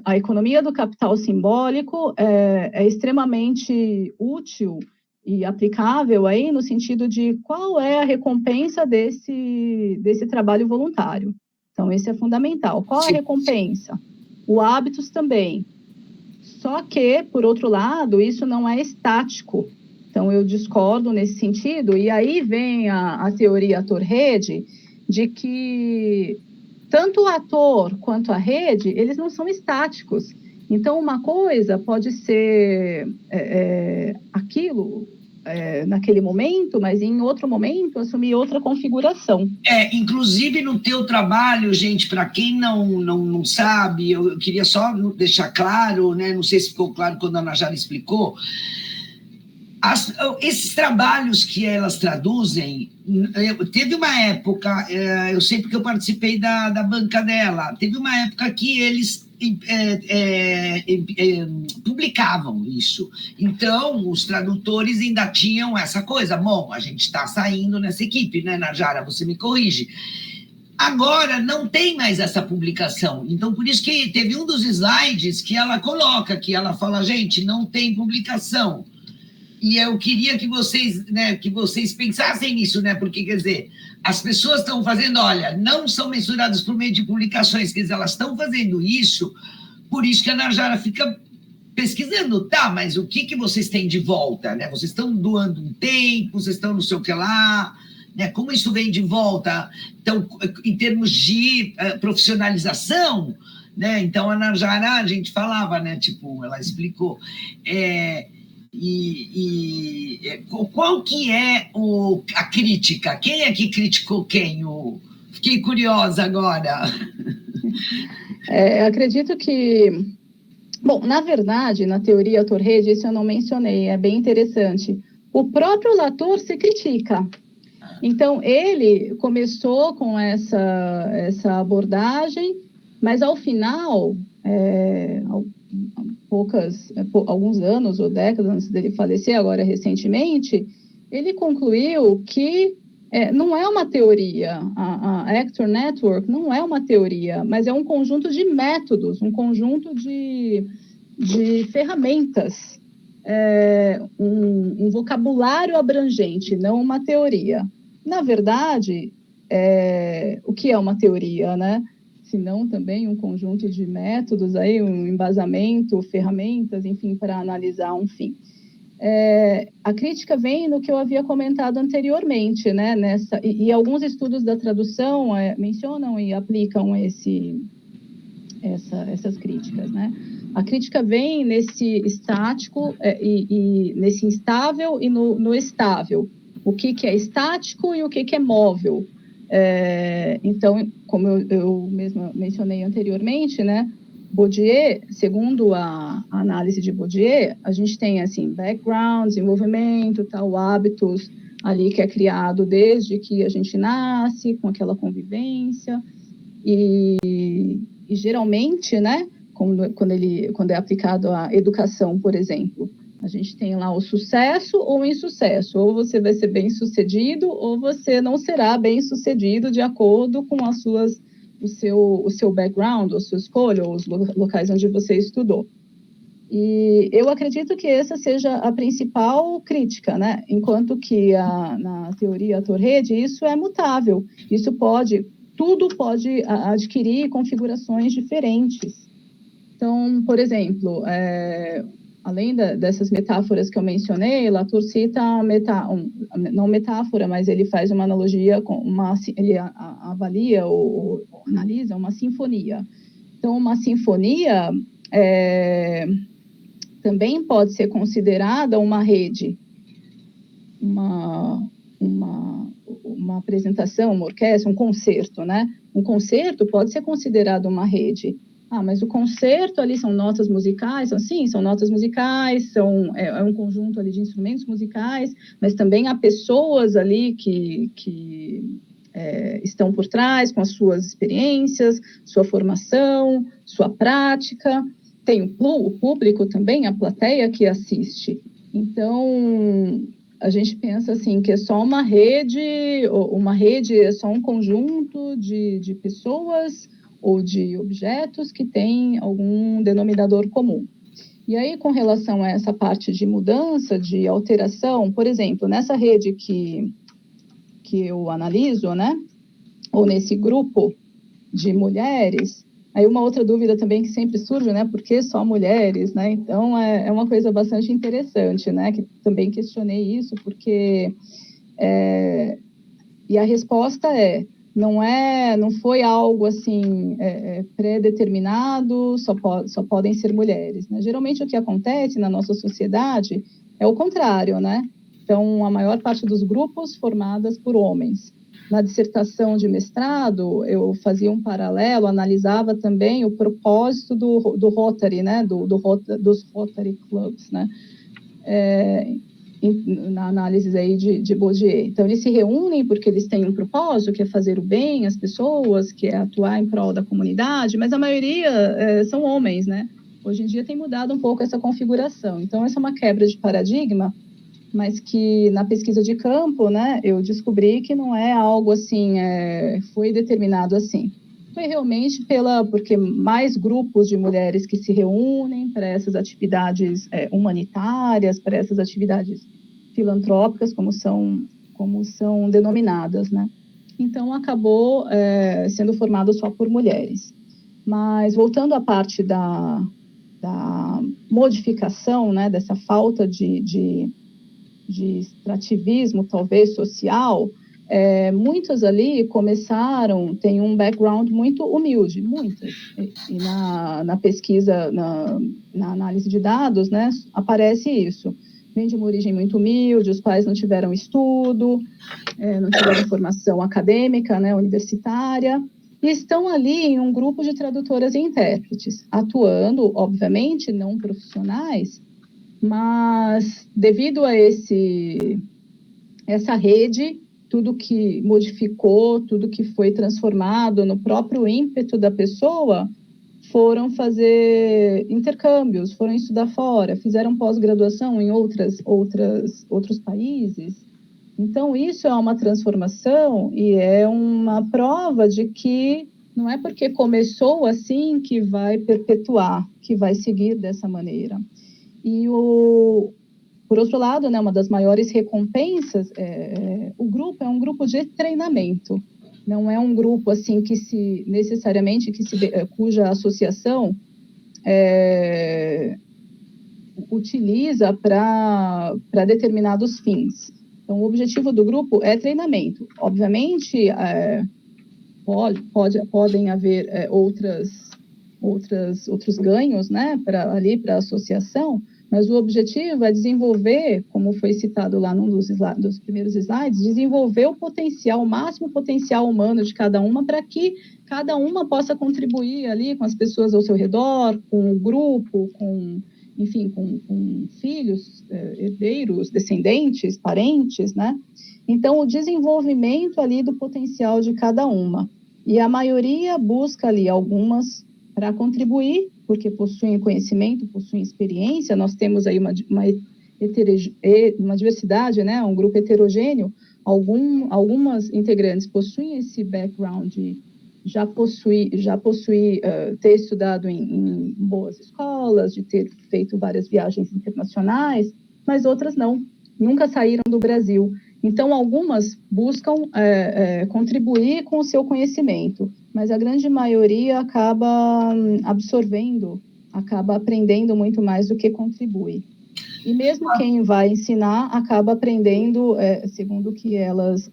a economia do capital simbólico é extremamente útil e aplicável aí no sentido de qual é a recompensa desse trabalho voluntário. Então, esse é fundamental. Qual a recompensa? O hábitos também. Só que, por outro lado, isso não é estático. Então, eu discordo nesse sentido. E aí vem a teoria ator-rede de que tanto o ator quanto a rede, eles não são estáticos. Então, uma coisa pode ser aquilo naquele momento, mas em outro momento assumir outra configuração. Inclusive no teu trabalho, gente, para quem não sabe, eu queria só deixar claro, né? Não sei se ficou claro quando a Ana Jara explicou, esses trabalhos que elas traduzem, teve uma época, eu sei porque eu participei da banca dela, teve uma época que eles publicavam isso. Então, os tradutores ainda tinham essa coisa. Bom, a gente está saindo nessa equipe, né, Najara? Você me corrige. Agora, não tem mais essa publicação. Então, por isso que teve um dos slides que ela coloca, que ela fala, gente, não tem publicação. E eu queria que vocês pensassem nisso, né? Porque, quer dizer, as pessoas estão fazendo, olha, não são mensuradas por meio de publicações, quer dizer, elas estão fazendo isso, por isso que a Najara fica pesquisando, tá, mas o que vocês têm de volta, né? Vocês estão doando um tempo, vocês estão não sei o que lá, né? Como isso vem de volta? Então, em termos de profissionalização, né? Então, a Najara, a gente falava, né? Tipo, ela explicou, qual que é a crítica? Quem é que criticou quem? Fiquei curiosa agora. Acredito que... Bom, na verdade, na teoria ator-rede, isso eu não mencionei, é bem interessante. O próprio Latour se critica. Então, ele começou com essa abordagem, mas ao final... alguns anos ou décadas antes dele falecer, agora recentemente, ele concluiu que não é uma teoria, a Actor Network não é uma teoria, mas é um conjunto de métodos, um conjunto de ferramentas, um vocabulário abrangente, não uma teoria. Na verdade, o que é uma teoria, né? Se não também um conjunto de métodos, aí, um embasamento, ferramentas, enfim, para analisar um fim. A crítica vem no que eu havia comentado anteriormente, né? E alguns estudos da tradução mencionam e aplicam essas críticas, né? A crítica vem nesse estático e nesse instável e no estável. O que é estático e o que é móvel. Então, como eu mesma mencionei anteriormente, né, Bourdieu, segundo a análise de Bourdieu, a gente tem, assim, background, desenvolvimento, tal, hábitos ali que é criado desde que a gente nasce, com aquela convivência, e geralmente, né, quando é aplicado a educação, por exemplo, a gente tem lá o sucesso ou o insucesso. Ou você vai ser bem-sucedido, ou você não será bem-sucedido de acordo com o seu background, a sua escolha, ou os locais onde você estudou. E eu acredito que essa seja a principal crítica, né? Enquanto que na teoria ator-rede, isso é mutável. Tudo pode adquirir configurações diferentes. Então, por exemplo, além dessas metáforas que eu mencionei, Latour cita não metáfora, mas ele faz uma analogia, ele avalia ou analisa uma sinfonia. Então, uma sinfonia também pode ser considerada uma rede, uma apresentação, uma orquestra, um concerto, né? Um concerto pode ser considerado uma rede. Mas o concerto ali são notas musicais, são notas musicais, é um conjunto ali de instrumentos musicais, mas também há pessoas ali que estão por trás com as suas experiências, sua formação, sua prática. Tem o público também, a plateia que assiste. Então, a gente pensa assim, que é só uma rede é só um conjunto de pessoas ou de objetos que tem algum denominador comum. E aí, com relação a essa parte de mudança, de alteração, por exemplo, nessa rede que eu analiso, né, ou nesse grupo de mulheres, aí uma outra dúvida também que sempre surge, né, por que só mulheres, né? Então, é uma coisa bastante interessante, né, que também questionei isso, porque... e a resposta não foi algo assim pré-determinado, só podem ser mulheres, né? Geralmente o que acontece na nossa sociedade é o contrário, né? Então, a maior parte dos grupos formadas por homens. Na dissertação de mestrado, eu fazia um paralelo, analisava também o propósito do Rotary, né? Dos Rotary Clubs, né? Na análise aí de Bourdieu. Então, eles se reúnem porque eles têm um propósito, que é fazer o bem às pessoas, que é atuar em prol da comunidade, mas a maioria são homens, né? Hoje em dia tem mudado um pouco essa configuração. Então, essa é uma quebra de paradigma, mas que na pesquisa de campo, né, eu descobri que não é algo assim, foi determinado assim. Foi realmente porque mais grupos de mulheres que se reúnem para essas atividades humanitárias, para essas atividades filantrópicas, como são denominadas, né? Então, acabou sendo formado só por mulheres. Mas, voltando à parte da modificação, né, dessa falta de extrativismo, talvez, social, muitas ali têm um background muito humilde, muitas. E na pesquisa, na análise de dados, né, aparece isso. Vem de uma origem muito humilde, os pais não tiveram estudo, não tiveram formação acadêmica, né, universitária, e estão ali em um grupo de tradutoras e intérpretes, atuando, obviamente, não profissionais, mas devido a essa rede, tudo que modificou, tudo que foi transformado no próprio ímpeto da pessoa, foram fazer intercâmbios, foram estudar fora, fizeram pós-graduação em outros países. Então, isso é uma transformação e é uma prova de que não é porque começou assim que vai perpetuar, que vai seguir dessa maneira. E, por outro lado, né, uma das maiores recompensas, o grupo é um grupo de treinamento. Não é um grupo assim cuja associação utiliza para determinados fins. Então, o objetivo do grupo é treinamento. Obviamente, podem haver outros ganhos, né, para a associação, mas o objetivo é desenvolver, como foi citado lá num dos primeiros slides, desenvolver o máximo potencial humano de cada uma, para que cada uma possa contribuir ali com as pessoas ao seu redor, com o grupo, enfim, com filhos, herdeiros, descendentes, parentes, né? Então, o desenvolvimento ali do potencial de cada uma. E a maioria busca ali algumas para contribuir, porque possuem conhecimento, possuem experiência. Nós temos aí uma diversidade, né? Um grupo heterogêneo. Algumas integrantes possuem esse background já ter estudado em boas escolas, de ter feito várias viagens internacionais, mas outras não, nunca saíram do Brasil. Então, algumas buscam contribuir com o seu conhecimento, mas a grande maioria acaba absorvendo, acaba aprendendo muito mais do que contribui. E mesmo quem vai ensinar acaba aprendendo, segundo o que elas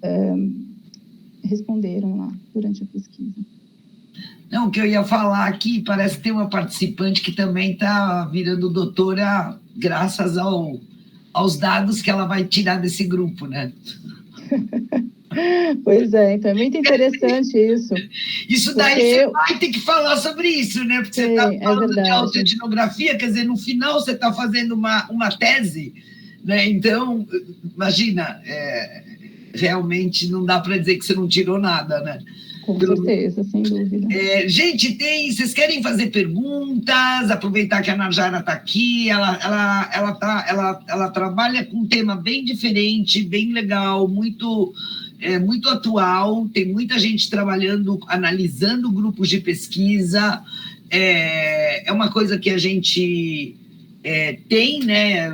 responderam lá durante a pesquisa. Não, o que eu ia falar aqui, parece que tem uma participante que também está virando doutora graças aos dados que ela vai tirar desse grupo, né? Pois é, então é muito interessante isso. Isso daí você vai ter que falar sobre isso, né? Porque você está falando de autoetnografia, quer dizer, no final você está fazendo uma tese, né? Então, imagina, realmente não dá para dizer que você não tirou nada, né? Com certeza, sem dúvida. Gente, vocês querem fazer perguntas? Aproveitar que a Narjara está aqui, ela trabalha com um tema bem diferente, bem legal, muito atual, tem muita gente trabalhando, analisando grupos de pesquisa, é uma coisa que a gente tem, né,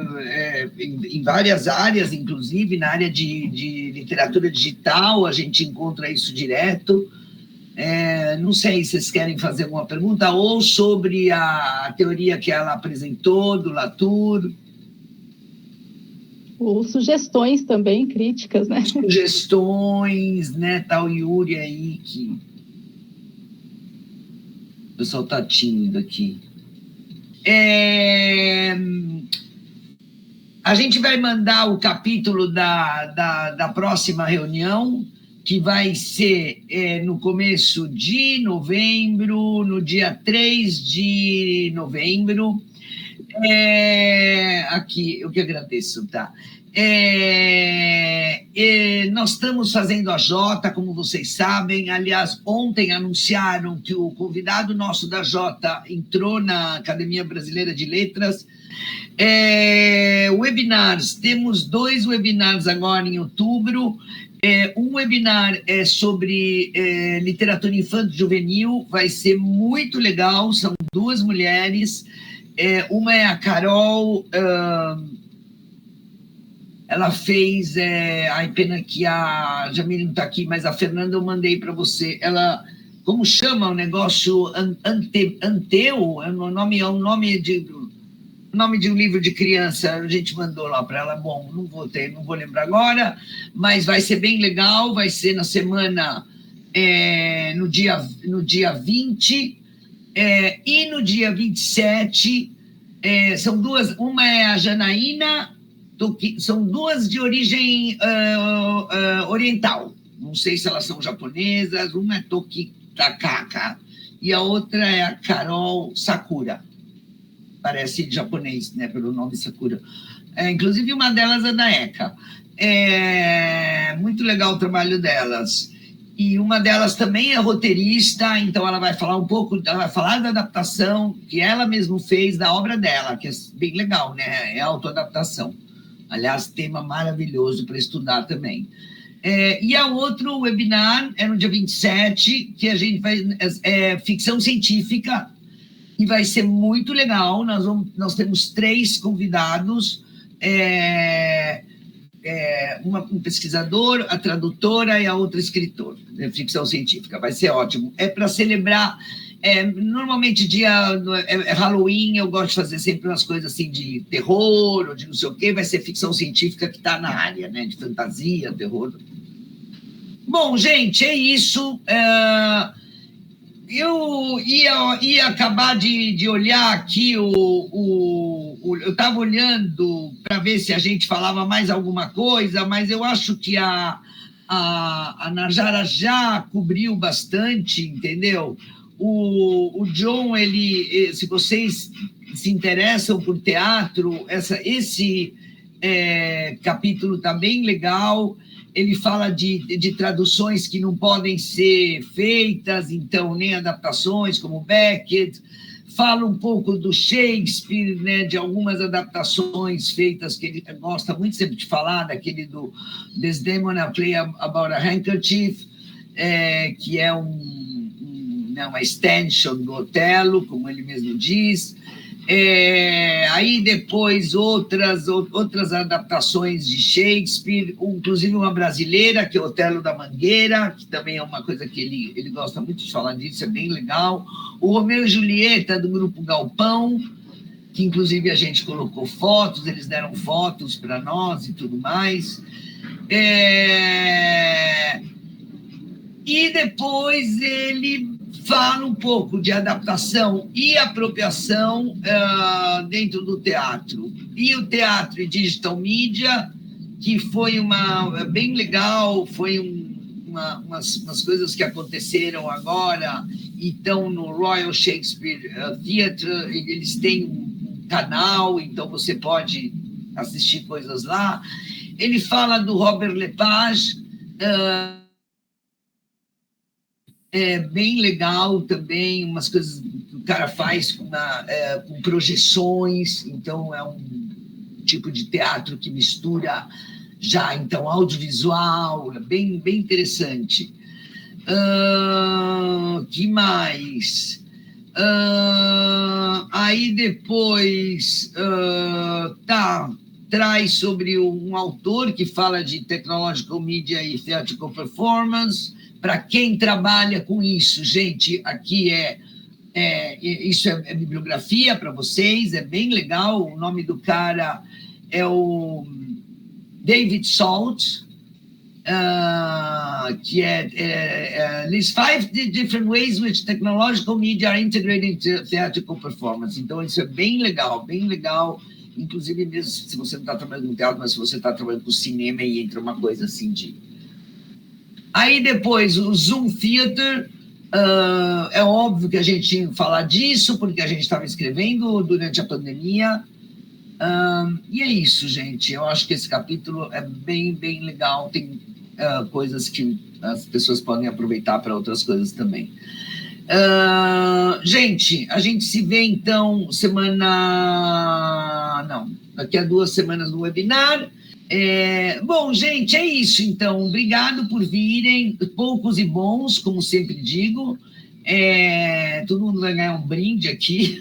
em várias áreas, inclusive na área de literatura digital, a gente encontra isso direto. Não sei se vocês querem fazer alguma pergunta, ou sobre a teoria que ela apresentou, do Latour. Ou sugestões também, críticas, né? Sugestões, né? Tá o Yuri aí, que o pessoal tá tímido aqui. A gente vai mandar o capítulo da próxima reunião, que vai ser no começo de novembro, no dia 3 de novembro. Aqui, eu que agradeço, tá? Nós estamos fazendo a Jota, como vocês sabem. Aliás, ontem anunciaram que o convidado nosso da Jota entrou na Academia Brasileira de Letras. Webinars, temos 2 webinars agora em outubro. Um webinar é sobre literatura infanto-juvenil, vai ser muito legal, são 2 mulheres. Uma é a Carol, ela fez, pena que a Jamile não está aqui, mas a Fernanda eu mandei para você. Ela, como chama o negócio? Anteu, é um nome de um livro de criança, a gente mandou lá para ela. Bom, não vou lembrar agora, mas vai ser bem legal, vai ser na semana, no dia 20, e no dia 27, são 2, uma é a Janaína, são 2 de origem oriental, não sei se elas são japonesas, uma é Toki Takaka, e a outra é a Carol Sakura, parece japonês, né, pelo nome Sakura. Inclusive, uma delas é da ECA. Muito legal o trabalho delas. E uma delas também é roteirista, então ela vai falar ela vai falar da adaptação que ela mesma fez da obra dela, que é bem legal, né? É autoadaptação. Aliás, tema maravilhoso para estudar também. E a outro webinar é no dia 27, que a gente vai... ficção científica, e vai ser muito legal. Nós temos 3 convidados, um pesquisador, a tradutora e a outra escritora, de ficção científica. Vai ser ótimo. Para celebrar, normalmente Halloween, eu gosto de fazer sempre umas coisas assim de terror, ou de não sei o quê. Vai ser ficção científica que está na área, né, de fantasia, terror. Bom, gente, é isso. Eu ia acabar de olhar aqui, eu estava olhando para ver se a gente falava mais alguma coisa, mas eu acho que a Narjara já cobriu bastante, entendeu? O John, se vocês se interessam por teatro, esse capítulo está bem legal. Ele fala de traduções que não podem ser feitas, então, nem adaptações, como Beckett. Fala um pouco do Shakespeare, né, de algumas adaptações feitas, que ele gosta muito sempre de falar, daquele do Desdemona Play About a Handkerchief, que é uma extension do Otelo, como ele mesmo diz. Aí depois outras adaptações de Shakespeare, inclusive uma brasileira, que é Otelo da Mangueira, que também é uma coisa que ele gosta muito de falar disso, é bem legal. O Romeu e Julieta, do Grupo Galpão, que inclusive a gente colocou fotos, eles deram fotos para nós e tudo mais. E depois ele fala um pouco de adaptação e apropriação dentro do teatro. E o teatro e digital media, que foi bem legal, foi umas coisas que aconteceram agora, então no Royal Shakespeare Theatre, eles têm um canal, então você pode assistir coisas lá. Ele fala do Robert Lepage, É bem legal também, umas coisas que o cara faz com projeções, então é um tipo de teatro que mistura já, então, audiovisual, é bem, bem interessante. Que mais? Aí depois, traz sobre um autor que fala de technological media e theatrical performance. Para quem trabalha com isso, gente, aqui isso é bibliografia para vocês, é bem legal. O nome do cara é o David Salt, que lists 5 different ways which technological media are integrated into theatrical performance. Então, isso é bem legal, inclusive mesmo se você não está trabalhando com teatro, mas se você está trabalhando com cinema e entra uma coisa assim de... Aí depois, o Zoom Theater, é óbvio que a gente tinha que falar disso, porque a gente estava escrevendo durante a pandemia, e é isso, gente. Eu acho que esse capítulo é bem, bem legal, tem coisas que as pessoas podem aproveitar para outras coisas também. Gente, a gente se vê, então, daqui a 2 semanas no webinar. Bom, gente, é isso, então. Obrigado por virem, poucos e bons, como sempre digo. Todo mundo vai ganhar um brinde aqui.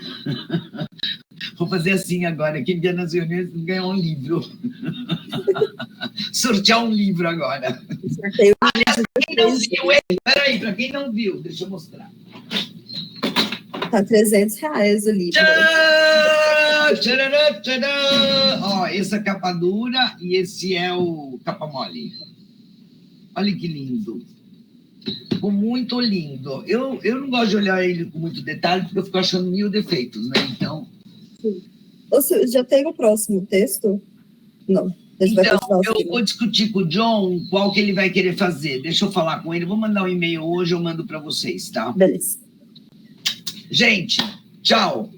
Vou fazer assim agora, quem vier nas reuniões ganhar um livro. Sortear um livro agora. Aliás, quem não viu, peraí, para quem não viu, deixa eu mostrar. Tá R$300 o livro. Tcharam, tcharam. Ó, essa é a capa dura e esse é o capa mole. Olha que lindo. Ficou muito lindo. Eu não gosto de olhar ele com muito detalhe, porque eu fico achando 1000 defeitos, né? Então... Sim. Você já tem o próximo texto? Não. Então, eu vou discutir com o John qual que ele vai querer fazer. Deixa eu falar com ele. Vou mandar um e-mail hoje, eu mando para vocês, tá? Beleza. Gente, tchau.